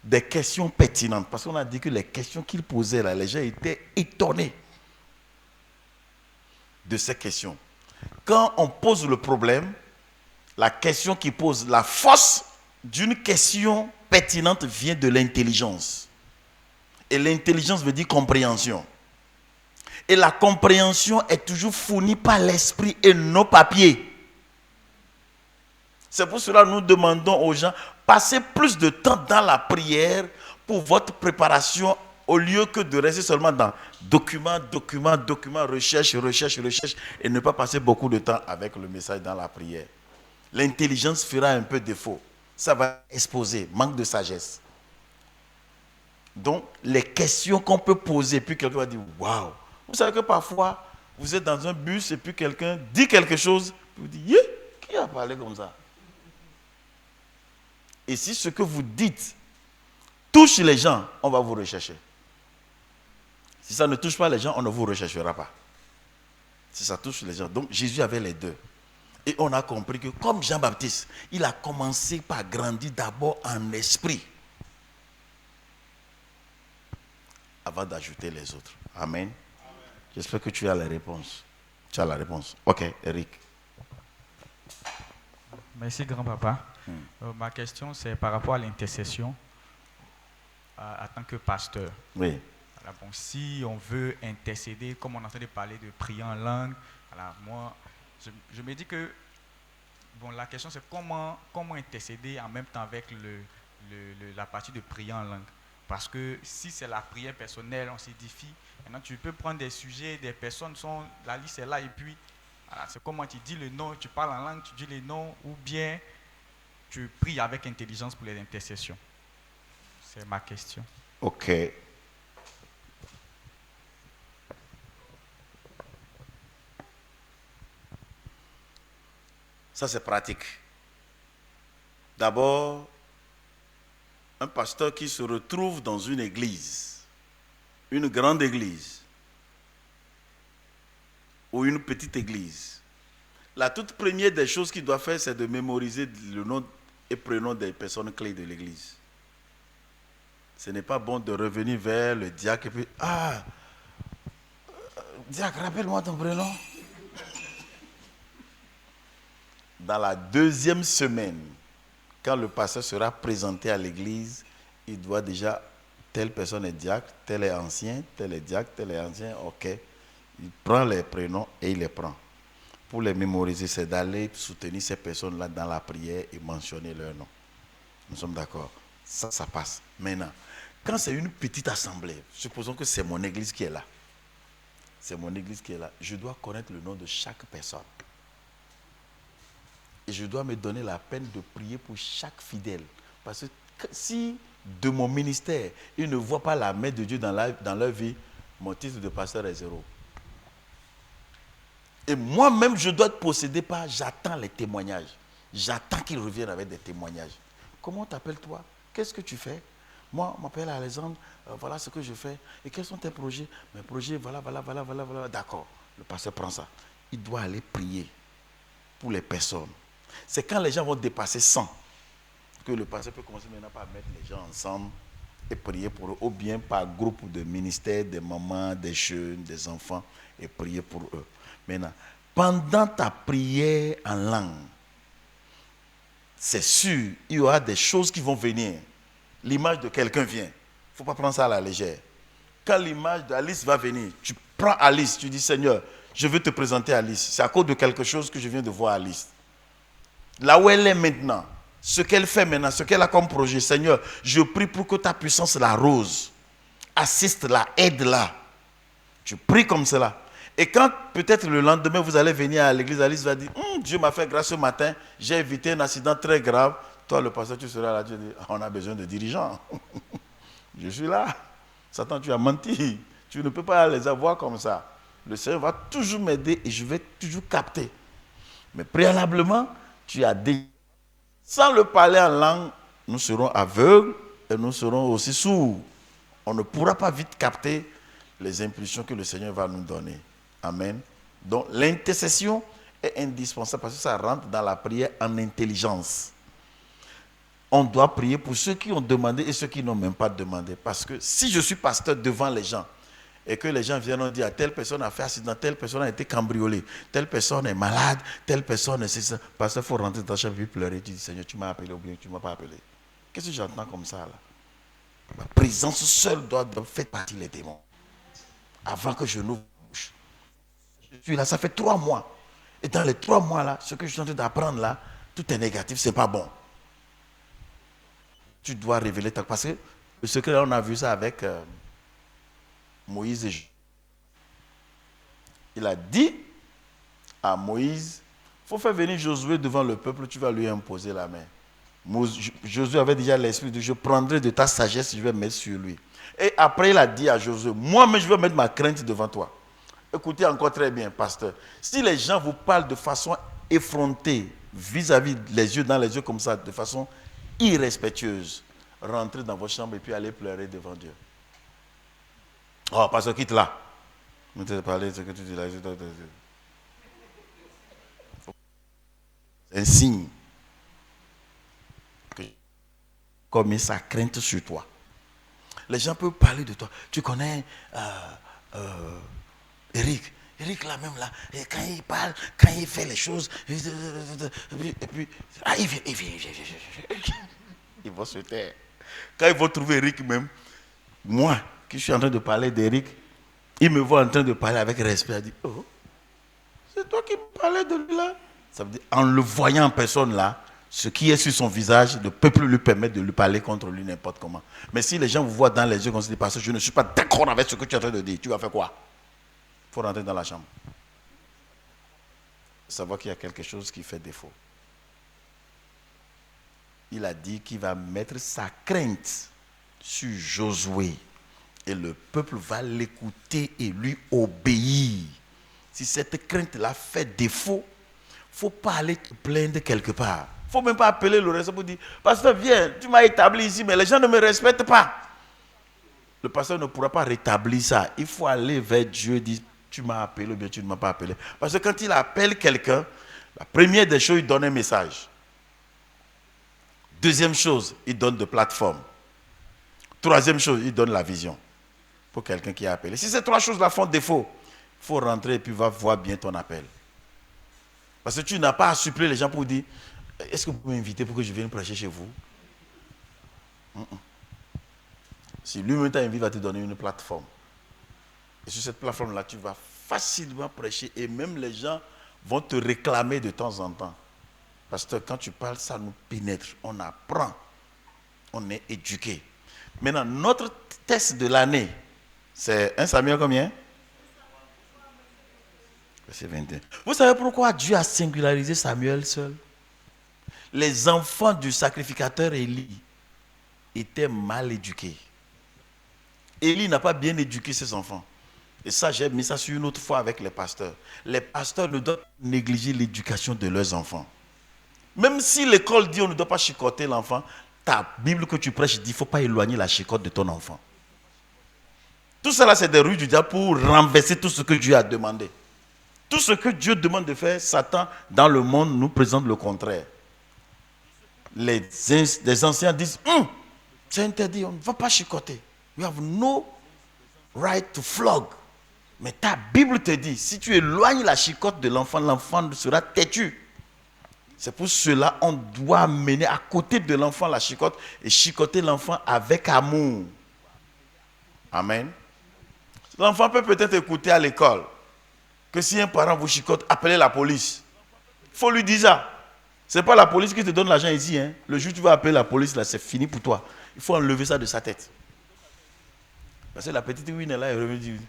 Des questions pertinentes, parce qu'on a dit que les questions qu'il posait là, les gens étaient étonnés de ces questions. Quand on pose le problème, la question qui pose, la force d'une question pertinente vient de l'intelligence. Et l'intelligence veut dire compréhension. Et la compréhension est toujours fournie par l'esprit et non papier. C'est pour cela que nous demandons aux gens, passez plus de temps dans la prière pour votre préparation au lieu que de rester seulement dans document, recherche, et ne pas passer beaucoup de temps avec le message dans la prière. L'intelligence fera un peu défaut. Ça va exposer, manque de sagesse. Donc, les questions qu'on peut poser, puis quelqu'un va dire, waouh. Vous savez que parfois, vous êtes dans un bus et puis quelqu'un dit quelque chose, puis vous dites, yeah, qui a parlé comme ça? Et si ce que vous dites touche les gens, on va vous rechercher. Si ça ne touche pas les gens, on ne vous recherchera pas. Si ça touche les gens. Donc, Jésus avait les deux. Et on a compris que comme Jean-Baptiste, il a commencé par grandir d'abord en esprit, avant d'ajouter les autres. Amen. J'espère que tu as la réponse. Tu as la réponse. Ok, Eric. Merci, grand-papa. Ma question, c'est par rapport à l'intercession en tant que pasteur. Oui. Alors, bon, si on veut intercéder, comme on est en train de parler de prier en langue, alors moi, je me dis que bon, la question, c'est comment intercéder en même temps avec la partie de prier en langue. Parce que si c'est la prière personnelle, on s'édifie. Maintenant, tu peux prendre des sujets, des personnes, la liste est là, et puis, voilà, c'est comment tu dis le nom, tu parles en langue, tu dis les noms, ou bien tu pries avec intelligence pour les intercessions. C'est ma question. Ok. Ça, c'est pratique. D'abord, un pasteur qui se retrouve dans une église, une grande église, ou une petite église, la toute première des choses qu'il doit faire, c'est de mémoriser le nom et prénom des personnes clés de l'église. Ce n'est pas bon de revenir vers le diacre et puis, diacre, rappelle-moi ton prénom. Dans la deuxième semaine, quand le pasteur sera présenté à l'église, il doit déjà, telle personne est diacre, tel est ancien, tel est diacre, tel est ancien, ok. Il prend les prénoms et il les prend. Pour les mémoriser, c'est d'aller soutenir ces personnes-là dans la prière et mentionner leur nom. Nous sommes d'accord. Ça passe. Maintenant, quand c'est une petite assemblée, supposons que c'est mon église qui est là. C'est mon église qui est là. Je dois connaître le nom de chaque personne. Et je dois me donner la peine de prier pour chaque fidèle. Parce que si de mon ministère, ils ne voient pas la main de Dieu dans leur vie, mon titre de pasteur est zéro. Et moi-même, je dois être possédé par, j'attends les témoignages. J'attends qu'ils reviennent avec des témoignages. Comment t'appelles-toi? Qu'est-ce que tu fais? Moi, je m'appelle Alexandre, voilà ce que je fais. Et quels sont tes projets? Mes projets, voilà. D'accord, le pasteur prend ça. Il doit aller prier pour les personnes. C'est quand les gens vont dépasser 100 que le pasteur peut commencer maintenant par mettre les gens ensemble et prier pour eux, ou bien par groupe de ministères, des mamans, des jeunes, des enfants, et prier pour eux. Maintenant, pendant ta prière en langue, c'est sûr, il y aura des choses qui vont venir. L'image de quelqu'un vient. Il ne faut pas prendre ça à la légère. Quand l'image d'Alice va venir, tu prends Alice, tu dis, Seigneur, je veux te présenter Alice. C'est à cause de quelque chose que je viens de voir Alice. Là où elle est maintenant, ce qu'elle fait maintenant, ce qu'elle a comme projet, Seigneur, je prie pour que ta puissance l'arrose. Assiste-la, aide-la. Tu pries comme cela. Et quand peut-être le lendemain, vous allez venir à l'église, Alice va dire, Dieu m'a fait grâce ce matin, j'ai évité un accident très grave. Toi, le pasteur, tu seras là, tu dis, on a besoin de dirigeants. Je suis là. Satan, tu as menti. Tu ne peux pas les avoir comme ça. Le Seigneur va toujours m'aider et je vais toujours capter. Mais préalablement, tu as dit, sans le parler en langue, nous serons aveugles et nous serons aussi sourds. On ne pourra pas vite capter les impulsions que le Seigneur va nous donner. Amen. Donc l'intercession est indispensable parce que ça rentre dans la prière en intelligence. On doit prier pour ceux qui ont demandé et ceux qui n'ont même pas demandé. Parce que si je suis pasteur devant les gens et que les gens viennent dire telle personne a fait accident, telle personne a été cambriolée, telle personne est malade, telle personne est ça. Pasteur, il faut rentrer dans la chambre et pleurer. Tu dis Seigneur, tu m'as appelé ou bien tu ne m'as pas appelé. Qu'est-ce que j'entends comme ça là? Ma présence seule doit faire partir les démons. Avant que je n'ouvre la bouche. Je suis là, ça fait 3 mois. Et dans les 3 mois là, ce que je suis en train d'apprendre là, tout est négatif, c'est pas bon. Tu dois révéler ta... Parce que le secret, on a vu ça avec Moïse et Josué. Il a dit à Moïse, il faut faire venir Josué devant le peuple, tu vas lui imposer la main. Josué avait déjà l'esprit de je prendrai de ta sagesse, je vais mettre sur lui. Et après, il a dit à Josué, moi-même, je vais mettre ma crainte devant toi. Écoutez encore très bien, pasteur. Si les gens vous parlent de façon effrontée, vis-à-vis les yeux dans les yeux comme ça, de façon irrespectueuse, rentrez dans votre chambre et puis allez pleurer devant Dieu. Oh, pasteur, quitte là. Je te parler de ce que tu dis là. C'est un signe que comme sa crainte sur toi. Les gens peuvent parler de toi. Tu connais Eric. Eric là même là, et quand il parle, quand il fait les choses, et puis il vient. Ils vont se taire. Quand ils vont trouver Eric même, moi qui suis en train de parler d'Eric, il me voit en train de parler avec respect. Il dit, oh, c'est toi qui me parlais de lui là. Ça veut dire, en le voyant en personne là, ce qui est sur son visage ne peut plus lui permettre de lui parler contre lui n'importe comment. Mais si les gens vous voient dans les yeux, on se dit, parce que je ne suis pas d'accord avec ce que tu es en train de dire, tu vas faire quoi? Il faut rentrer dans la chambre. Savoir qu'il y a quelque chose qui fait défaut. Il a dit qu'il va mettre sa crainte sur Josué. Et le peuple va l'écouter et lui obéir. Si cette crainte-là fait défaut, il ne faut pas aller te plaindre quelque part. Il ne faut même pas appeler le responsable pour dire, pasteur, viens, tu m'as établi ici, mais les gens ne me respectent pas. Le pasteur ne pourra pas rétablir ça. Il faut aller vers Dieu et dire, tu m'as appelé ou bien tu ne m'as pas appelé. Parce que quand il appelle quelqu'un, la première des choses, il donne un message. Deuxième chose, il donne de plateforme. Troisième chose, il donne la vision. Pour quelqu'un qui est appelé. Si ces 3 choses-là font défaut, il faut rentrer et puis va voir bien ton appel. Parce que tu n'as pas à suppléer les gens pour dire, est-ce que vous pouvez m'inviter pour que je vienne prêcher chez vous? Si lui-même t'invite, il va te donner une plateforme. Et sur cette plateforme-là, tu vas facilement prêcher et même les gens vont te réclamer de temps en temps. Parce que quand tu parles, ça nous pénètre. On apprend. On est éduqué. Maintenant, notre test de l'année, c'est 1 Samuel combien? Verset 21. Vous savez pourquoi Dieu a singularisé Samuel seul? Les enfants du sacrificateur Élie étaient mal éduqués. Élie n'a pas bien éduqué ses enfants. Et ça, j'ai mis ça sur une autre fois avec les pasteurs. Les pasteurs ne doivent pas négliger l'éducation de leurs enfants. Même si l'école dit on ne doit pas chicoter l'enfant, ta Bible que tu prêches dit qu'il ne faut pas éloigner la chicote de ton enfant. Tout cela, c'est des rues du diable pour renverser tout ce que Dieu a demandé. Tout ce que Dieu demande de faire, Satan, dans le monde, nous présente le contraire. Les anciens disent, c'est interdit, on ne va pas chicoter. You have no right to flog. Mais ta Bible te dit, si tu éloignes la chicote de l'enfant, l'enfant sera têtu. C'est pour cela qu'on doit mener à côté de l'enfant la chicote et chicoter l'enfant avec amour. Amen. L'enfant peut peut-être écouter à l'école que si un parent vous chicote, appelez la police. Il faut lui dire ça. Ce n'est pas la police qui te donne l'argent ici. Hein. Le jour où tu vas appeler la police, là, c'est fini pour toi. Il faut enlever ça de sa tête. Parce que la petite Winnie là, elle est revenue.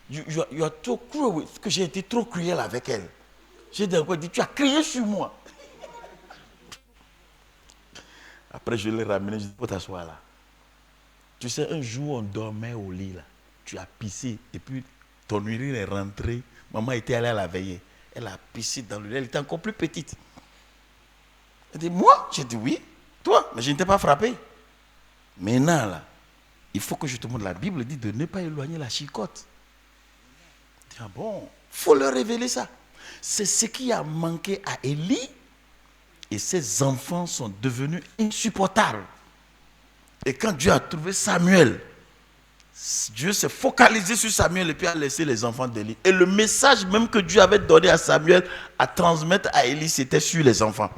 You are too cruel. Que j'ai été trop cruel avec elle. J'ai dit encore, tu as crié sur moi. Après, je l'ai ramené, je dis, faut t'asseoir là. Tu sais, un jour, on dormait au lit là. Tu as pissé et puis ton urine est rentrée. Maman était allée à la veillée. Elle a pissé dans le lit. Elle était encore plus petite. Elle dit, moi? J'ai dit, oui. Toi? Mais je ne t'ai pas frappé. Maintenant là, il faut que je te montre. La Bible dit de ne pas éloigner la chicotte. Ah bon, il faut leur révéler ça. C'est ce qui a manqué à Élie. Et ses enfants sont devenus insupportables. Et quand Dieu a trouvé Samuel, Dieu s'est focalisé sur Samuel et puis a laissé les enfants d'Élie. Et le message même que Dieu avait donné à Samuel à transmettre à Élie, c'était sur les enfants.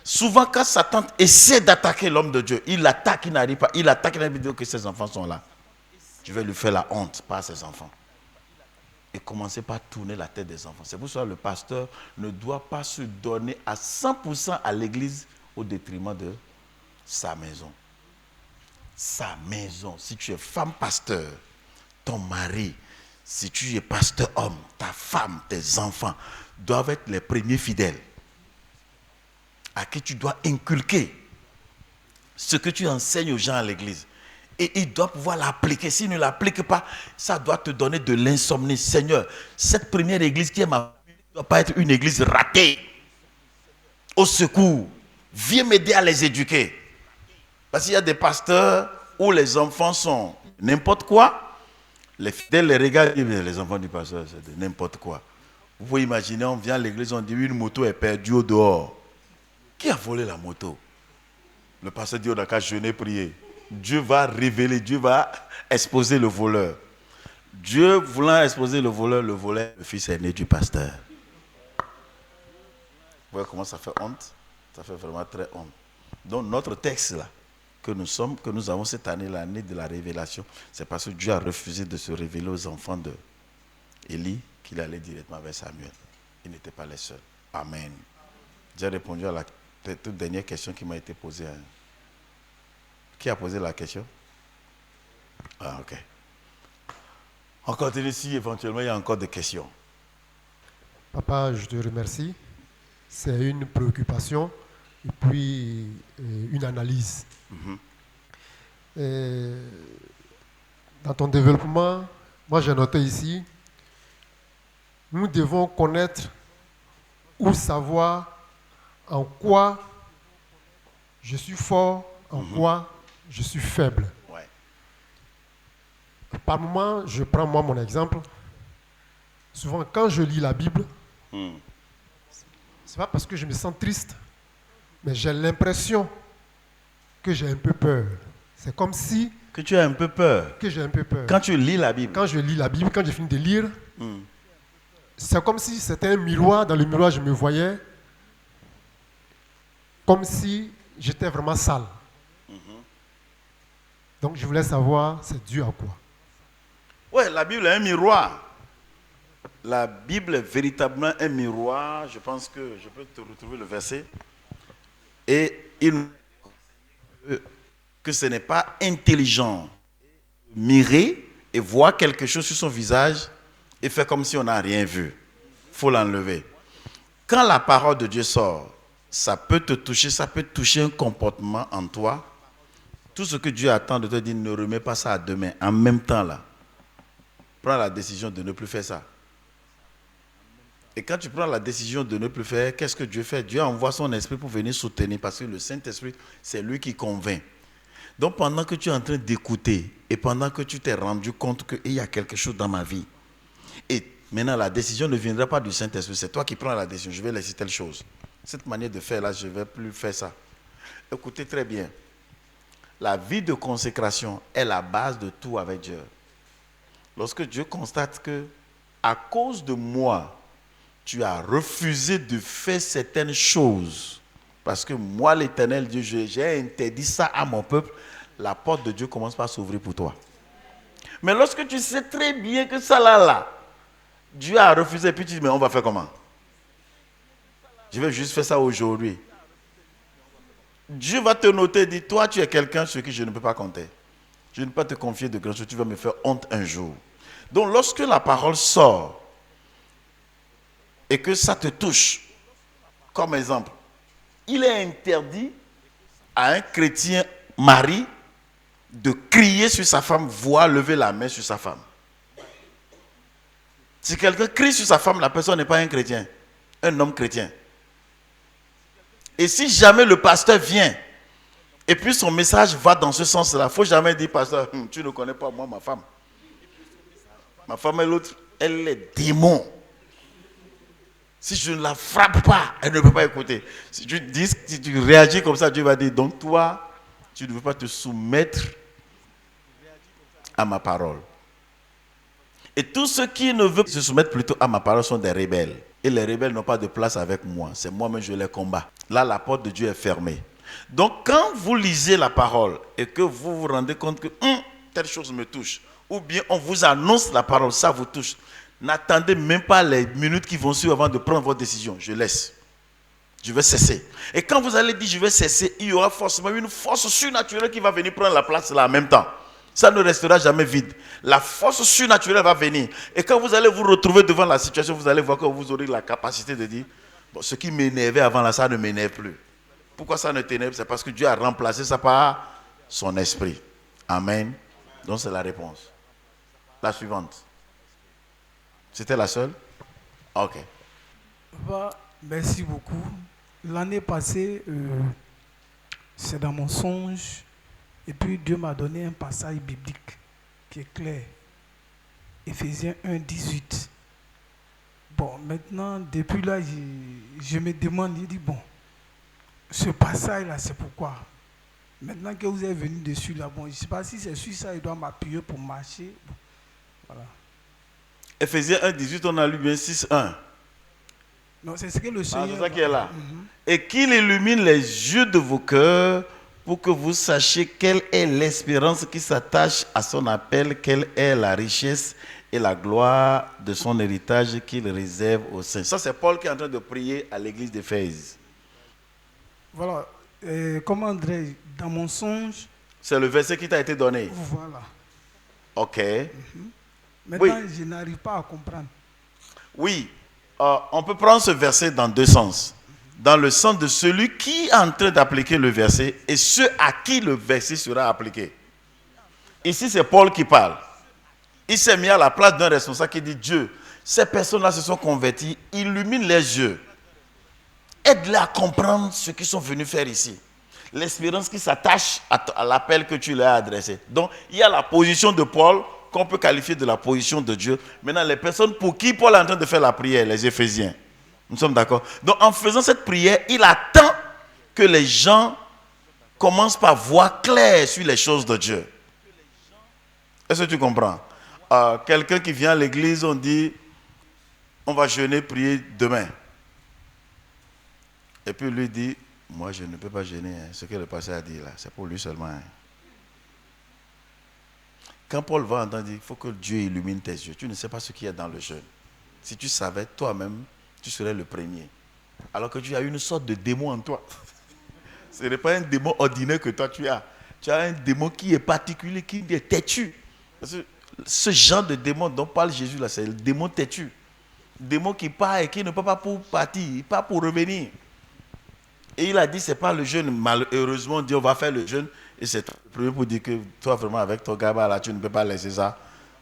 Souvent, quand Satan essaie d'attaquer l'homme de Dieu, il attaque, il n'arrive pas. Il attaque, il n'arrive pas que ses enfants sont là. Je vais lui faire la honte par ses enfants. Et commencer par tourner la tête des enfants. C'est pour ça que le pasteur ne doit pas se donner à 100% à l'église au détriment de sa maison. Sa maison. Si tu es femme pasteur, ton mari, si tu es pasteur homme, ta femme, tes enfants doivent être les premiers fidèles à qui tu dois inculquer ce que tu enseignes aux gens à l'église. Et il doit pouvoir l'appliquer. S'il ne l'applique pas, ça doit te donner de l'insomnie. Seigneur, cette première église qui est ma famille ne doit pas être une église ratée. Au secours, viens m'aider à les éduquer. Parce qu'il y a des pasteurs où les enfants sont n'importe quoi. Les fidèles les regardent et disent, les enfants du pasteur, c'est de n'importe quoi. Vous pouvez imaginer, on vient à l'église, on dit une moto est perdue au dehors. Qui a volé la moto? Le pasteur dit, on n'a qu'à jeûner, prier. Dieu va révéler, Dieu va exposer le voleur. Dieu voulant exposer le voleur, le fils aîné du pasteur. Vous voyez comment ça fait honte? Ça fait vraiment très honte. Donc notre texte là, que nous avons cette année, l'année de la révélation, c'est parce que Dieu a refusé de se révéler aux enfants de Élie qu'il allait directement vers Samuel. Ils n'étaient pas les seuls. Amen. J'ai répondu à la toute dernière question qui m'a été posée. Qui a posé la question? Ah, ok. On continue si éventuellement il y a encore des questions. Papa, je te remercie. C'est une préoccupation et puis une analyse. Et dans ton développement, moi j'ai noté ici, nous devons connaître ou savoir en quoi je suis fort, en quoi je suis faible. Ouais. Par moment, je prends moi mon exemple. Souvent, quand je lis la Bible, c'est pas parce que je me sens triste, mais j'ai l'impression que j'ai un peu peur. C'est comme si... Que tu as un peu peur. Que j'ai un peu peur. Quand tu lis la Bible. Quand je lis la Bible, quand j'ai fini de lire, c'est comme si c'était un miroir. Dans le miroir, je me voyais comme si j'étais vraiment sale. Donc, je voulais savoir, c'est dû à quoi? Oui, la Bible est un miroir. La Bible est véritablement un miroir. Je pense que je peux te retrouver le verset. Et que ce n'est pas intelligent mirer et voir quelque chose sur son visage et faire comme si on n'a rien vu. Il faut l'enlever. Quand la parole de Dieu sort, ça peut te toucher, ça peut toucher un comportement en toi. Tout ce que Dieu attend de te dire, ne remets pas ça à demain. En même temps, là, prends la décision de ne plus faire ça. Et quand tu prends la décision de ne plus faire, qu'est-ce que Dieu fait? Dieu envoie son esprit pour venir soutenir, parce que le Saint-Esprit, c'est lui qui convainc. Donc pendant que tu es en train d'écouter, et pendant que tu t'es rendu compte qu'il y a quelque chose dans ma vie, et maintenant la décision ne viendra pas du Saint-Esprit, c'est toi qui prends la décision, je vais laisser telle chose. Cette manière de faire là, je ne vais plus faire ça. Écoutez très bien. La vie de consécration est la base de tout avec Dieu. Lorsque Dieu constate que, à cause de moi, tu as refusé de faire certaines choses, parce que moi, l'Éternel Dieu, j'ai interdit ça à mon peuple, la porte de Dieu commence par s'ouvrir pour toi. Mais lorsque tu sais très bien que ça là, Dieu a refusé, puis tu dis, mais on va faire comment? Je vais juste faire ça aujourd'hui. Dieu va te noter et dire, toi tu es quelqu'un sur qui je ne peux pas compter. Je ne peux pas te confier de grand chose, tu vas me faire honte un jour. Donc lorsque la parole sort et que ça te touche, comme exemple, il est interdit à un chrétien mari de crier sur sa femme, voire lever la main sur sa femme. Si quelqu'un crie sur sa femme, la personne n'est pas un chrétien, un homme chrétien. Et si jamais le pasteur vient Et puis son message va dans ce sens-là. Il ne faut jamais dire, pasteur, tu ne connais pas moi, ma femme. Ma femme et l'autre, elle est démon. Si je ne la frappe pas, elle ne peut pas écouter. Si tu réagis comme ça, Dieu va dire, donc toi, tu ne veux pas te soumettre à ma parole. Et tous ceux qui ne veulent se soumettre plutôt à ma parole sont des rebelles. Et les rebelles n'ont pas de place avec moi. C'est moi-même, je les combats. Là, la porte de Dieu est fermée. Donc, quand vous lisez la parole et que vous vous rendez compte que telle chose me touche, ou bien on vous annonce la parole, ça vous touche, n'attendez même pas les minutes qui vont suivre avant de prendre votre décision. Je laisse. Je vais cesser. Et quand vous allez dire je vais cesser, il y aura forcément une force surnaturelle qui va venir prendre la place là en même temps. Ça ne restera jamais vide. La force surnaturelle va venir. Et quand vous allez vous retrouver devant la situation, vous allez voir que vous aurez la capacité de dire, bon, ce qui m'énervait avant là, ça ne m'énerve plus. Pourquoi ça ne t'énerve? C'est parce que Dieu a remplacé ça par son esprit. Amen. Donc c'est la réponse. La suivante. C'était la seule? Ok. Merci beaucoup. L'année passée, c'est dans mon songe, et puis Dieu m'a donné un passage biblique qui est clair. Éphésiens 1, 18. Bon, maintenant, depuis là, je me demande, je dis, bon, ce passage-là, c'est pourquoi? Maintenant que vous êtes venu dessus, là, bon, je ne sais pas si c'est sur ça, il doit m'appuyer pour marcher. Bon, voilà. Éphésiens 1, 18, on a lu bien 6, 1. Non, c'est ce que le Seigneur... C'est ça qui est là. Et qu'il illumine les yeux de vos cœurs pour que vous sachiez quelle est l'espérance qui s'attache à son appel, quelle est la richesse et la gloire de son héritage qu'il réserve aux saints. Ça, c'est Paul qui est en train de prier à l'église d'Éphèse. Voilà. Comment André, dans mon songe... C'est le verset qui t'a été donné. Voilà. Ok. Maintenant, je n'arrive pas à comprendre. Oui. On peut prendre ce verset dans deux sens. Dans le sens de celui qui est en train d'appliquer le verset et ceux à qui le verset sera appliqué. Ici, c'est Paul qui parle. Il s'est mis à la place d'un responsable qui dit, Dieu, ces personnes-là se sont converties, illumine les yeux. Aide-les à comprendre ce qu'ils sont venus faire ici. L'espérance qui s'attache à l'appel que tu leur as adressé. Donc, il y a la position de Paul qu'on peut qualifier de la position de Dieu. Maintenant, les personnes pour qui Paul est en train de faire la prière, les Éphésiens. Nous sommes d'accord? Donc, en faisant cette prière, il attend que les gens commencent par voir clair sur les choses de Dieu. Est-ce que tu comprends? Quelqu'un qui vient à l'église, on dit, on va jeûner, prier demain. Et puis lui dit, moi je ne peux pas jeûner. Ce que le pasteur a dit là, c'est pour lui seulement. Quand Paul va entendre dire, il faut que Dieu illumine tes yeux. Tu ne sais pas ce qu'il y a dans le jeûne. Si tu savais toi-même, tu serais le premier. Alors que tu as une sorte de démon en toi. Ce n'est pas un démon ordinaire que toi tu as. Tu as un démon qui est particulier, qui est têtu. Parce que ce genre de démon dont parle Jésus là, c'est le démon têtu. Le démon qui part et qui ne peut pas pour partir, il part pour revenir. Et il a dit, c'est pas le jeûne. Malheureusement, on dit, on va faire le jeûne. Et c'est le premier pour dire que toi, vraiment, avec ton gamin là, tu ne peux pas laisser ça,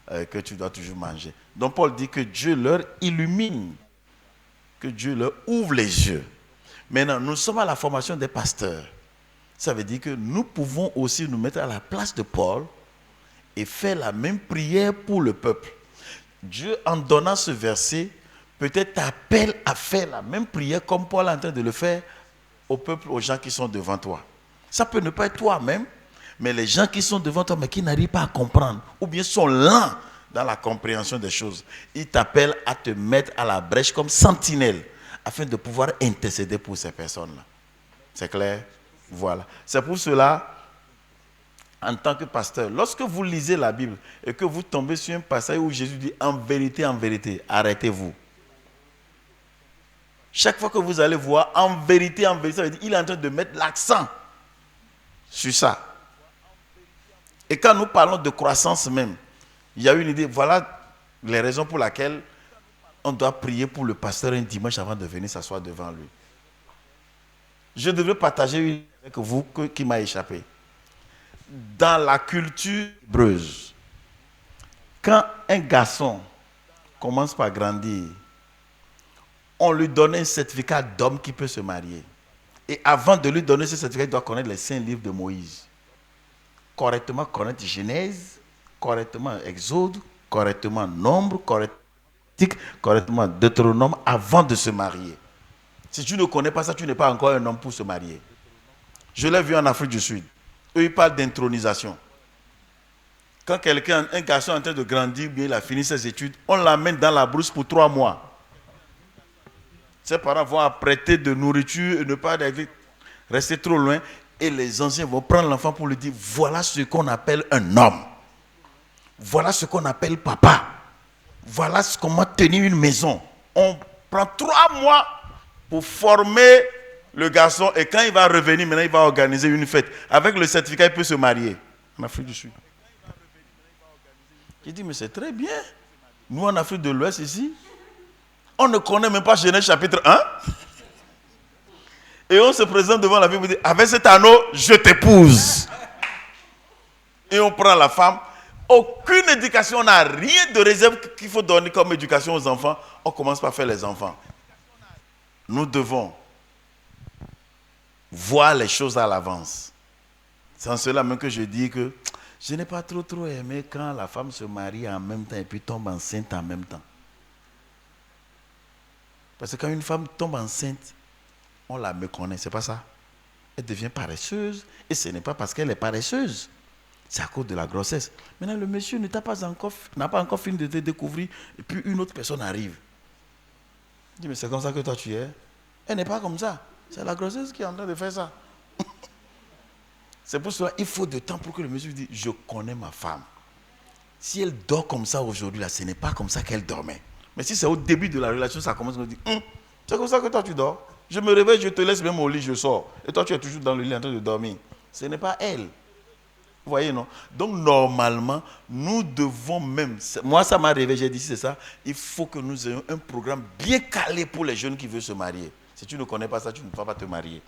que tu dois toujours manger. Donc, Paul dit que Dieu leur illumine, que Dieu leur ouvre les yeux. Maintenant, nous sommes à la formation des pasteurs. Ça veut dire que nous pouvons aussi nous mettre à la place de Paul et faire la même prière pour le peuple. Dieu, en donnant ce verset, peut-être t'appelle à faire la même prière comme Paul est en train de le faire au peuple, aux gens qui sont devant toi. Ça peut ne pas être toi-même, mais les gens qui sont devant toi, mais qui n'arrivent pas à comprendre, ou bien sont lents dans la compréhension des choses, ils t'appellent à te mettre à la brèche comme sentinelle, afin de pouvoir intercéder pour ces personnes-là. C'est clair? Voilà. C'est pour cela, en tant que pasteur, lorsque vous lisez la Bible et que vous tombez sur un passage où Jésus dit en vérité, arrêtez-vous. Chaque fois que vous allez voir en vérité, ça veut dire il est en train de mettre l'accent sur ça. Et quand nous parlons de croissance même, il y a une idée, voilà les raisons pour lesquelles on doit prier pour le pasteur un dimanche avant de venir s'asseoir devant lui. Je devrais partager une idée avec vous qui m'a échappé. Dans la culture hébreuse, quand un garçon commence par grandir, on lui donne un certificat d'homme qui peut se marier. Et avant de lui donner ce certificat, il doit connaître les 5 livres de Moïse. Correctement connaître Genèse, correctement Exode, correctement Nombre, correctement Deutéronome avant de se marier. Si tu ne connais pas ça, tu n'es pas encore un homme pour se marier. Je l'ai vu en Afrique du Sud. Eux, ils parlent d'intronisation. Quand quelqu'un, un garçon est en train de grandir, bien il a fini ses études, on l'amène dans la brousse pour 3 mois. Ses parents vont apprêter de nourriture et ne pas rester trop loin. Et les anciens vont prendre l'enfant pour lui dire, voilà ce qu'on appelle un homme. Voilà ce qu'on appelle papa. Voilà comment tenir une maison. On prend 3 mois pour former le garçon. Et quand il va revenir, maintenant il va organiser une fête. Avec le certificat, il peut se marier. En Afrique du Sud. Il dit, mais c'est très bien. Nous, en Afrique de l'Ouest, ici, on ne connaît même pas Genèse chapitre 1. Et on se présente devant la Bible et dit, avec cet anneau, je t'épouse. Et on prend la femme. Aucune éducation, on n'a rien de réserve qu'il faut donner comme éducation aux enfants. On commence par faire les enfants. Nous devons voir les choses à l'avance. C'est en cela même que je dis que je n'ai pas trop aimé quand la femme se marie en même temps et puis tombe enceinte en même temps. Parce que quand une femme tombe enceinte, on la méconnaît, c'est pas ça. Elle devient paresseuse et ce n'est pas parce qu'elle est paresseuse. C'est à cause de la grossesse. Maintenant, le monsieur n'a pas encore fini de te découvrir et puis une autre personne arrive. Il dit, mais c'est comme ça que toi tu es. Elle n'est pas comme ça. C'est la grossesse qui est en train de faire ça. C'est pour cela qu'il faut de temps pour que le monsieur dise, je connais ma femme. Si elle dort comme ça aujourd'hui, là, ce n'est pas comme ça qu'elle dormait. Mais si c'est au début de la relation, ça commence à me dire, c'est comme ça que toi tu dors. Je me réveille, je te laisse même au lit, je sors. Et toi tu es toujours dans le lit en train de dormir. Ce n'est pas elle. Vous voyez, non? Donc normalement, nous devons même, moi ça m'a réveillé, j'ai dit c'est ça, il faut que nous ayons un programme bien calé pour les jeunes qui veulent se marier. Si tu ne connais pas ça, tu ne vas pas te marier.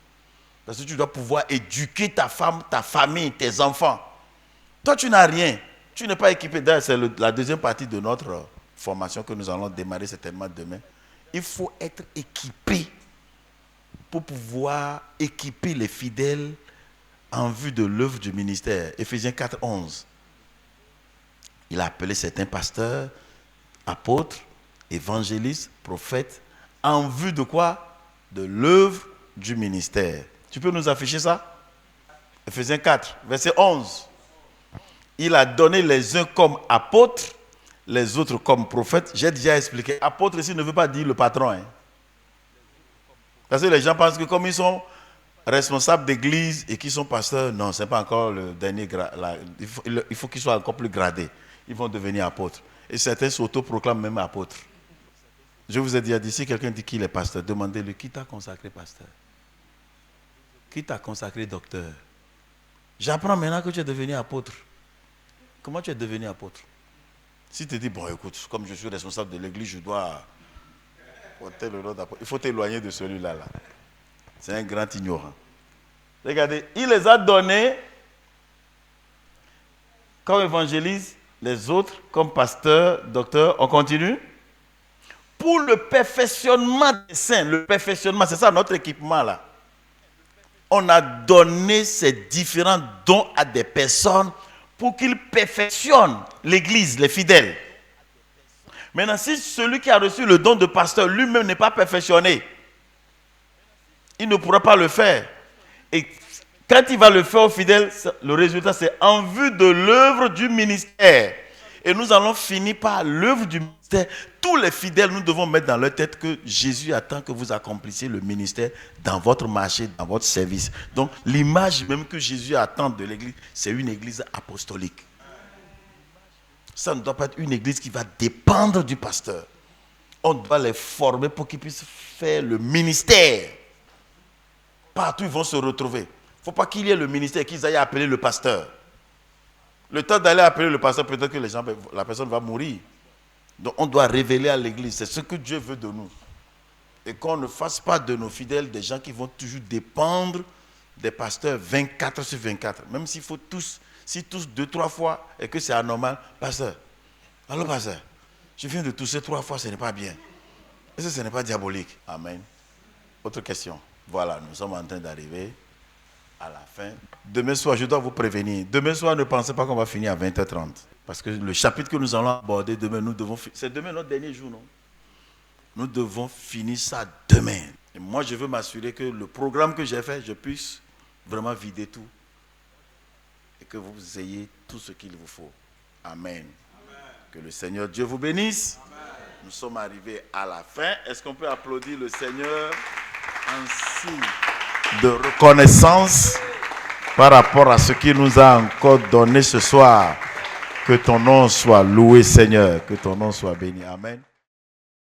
Parce que tu dois pouvoir éduquer ta femme, ta famille, tes enfants. Toi, tu n'as rien. Tu n'es pas équipé. D'ailleurs, c'est la deuxième partie de notre formation que nous allons démarrer certainement demain. Il faut être équipé pour pouvoir équiper les fidèles en vue de l'œuvre du ministère. Éphésiens 4, 11. Il a appelé certains pasteurs, apôtres, évangélistes, prophètes, en vue de quoi? De l'œuvre du ministère. Tu peux nous afficher ça? Éphésiens 4, verset 11. Il a donné les uns comme apôtres, les autres comme prophètes. J'ai déjà expliqué. Apôtre ici ne veut pas dire le patron. Parce que les gens pensent que comme ils sont responsables d'église et qu'ils sont pasteurs, non, ce n'est pas encore le dernier grade. Il faut qu'ils soient encore plus gradés. Ils vont devenir apôtres. Et certains s'autoproclament même apôtres. Je vous ai déjà dit, si quelqu'un dit qu'il est pasteur, demandez-lui qui t'a consacré pasteur. Qui t'a consacré docteur? J'apprends maintenant que tu es devenu apôtre. Comment tu es devenu apôtre? Si tu te dis, bon écoute, comme je suis responsable de l'église, je dois porter le nom d'apôtre. Il faut t'éloigner de celui-là. Là. C'est un grand ignorant. Regardez, il les a donnés comme évangélistes, les autres comme pasteurs, docteurs. On continue? Pour le perfectionnement des saints. Le perfectionnement, c'est ça notre équipement là. On a donné ces différents dons à des personnes pour qu'ils perfectionnent l'église, les fidèles. Maintenant, si celui qui a reçu le don de pasteur lui-même n'est pas perfectionné, il ne pourra pas le faire. Et quand il va le faire aux fidèles, le résultat c'est en vue de l'œuvre du ministère. Et nous allons finir par l'œuvre du ministère. Tous les fidèles, nous devons mettre dans leur tête que Jésus attend que vous accomplissiez le ministère dans votre marché, dans votre service. Donc, l'image même que Jésus attend de l'église, c'est une église apostolique. Ça ne doit pas être une église qui va dépendre du pasteur. On doit les former pour qu'ils puissent faire le ministère. Partout, ils vont se retrouver. Il ne faut pas qu'il y ait le ministère et qu'ils aillent appeler le pasteur. Le temps d'aller appeler le pasteur, peut-être que la personne va mourir. Donc on doit révéler à l'église, c'est ce que Dieu veut de nous. Et qu'on ne fasse pas de nos fidèles des gens qui vont toujours dépendre des pasteurs 24 sur 24. Même s'il faut tous 2-3 fois et que c'est anormal, pasteur, allô pasteur, je viens de tousser 3 fois, ce n'est pas bien. Est-ce que ce n'est pas diabolique? Amen. Autre question. Voilà, nous sommes en train d'arriver à la fin. Demain soir, je dois vous prévenir. Demain soir, ne pensez pas qu'on va finir à 20h30. Parce que le chapitre que nous allons aborder demain, c'est demain notre dernier jour, non? Nous devons finir ça demain. Et moi, je veux m'assurer que le programme que j'ai fait, je puisse vraiment vider tout. Et que vous ayez tout ce qu'il vous faut. Amen. Que le Seigneur Dieu vous bénisse. Amen. Nous sommes arrivés à la fin. Est-ce qu'on peut applaudir le Seigneur en signe de reconnaissance par rapport à ce qu'il nous a encore donné ce soir? Que ton nom soit loué, Seigneur. Que ton nom soit béni. Amen.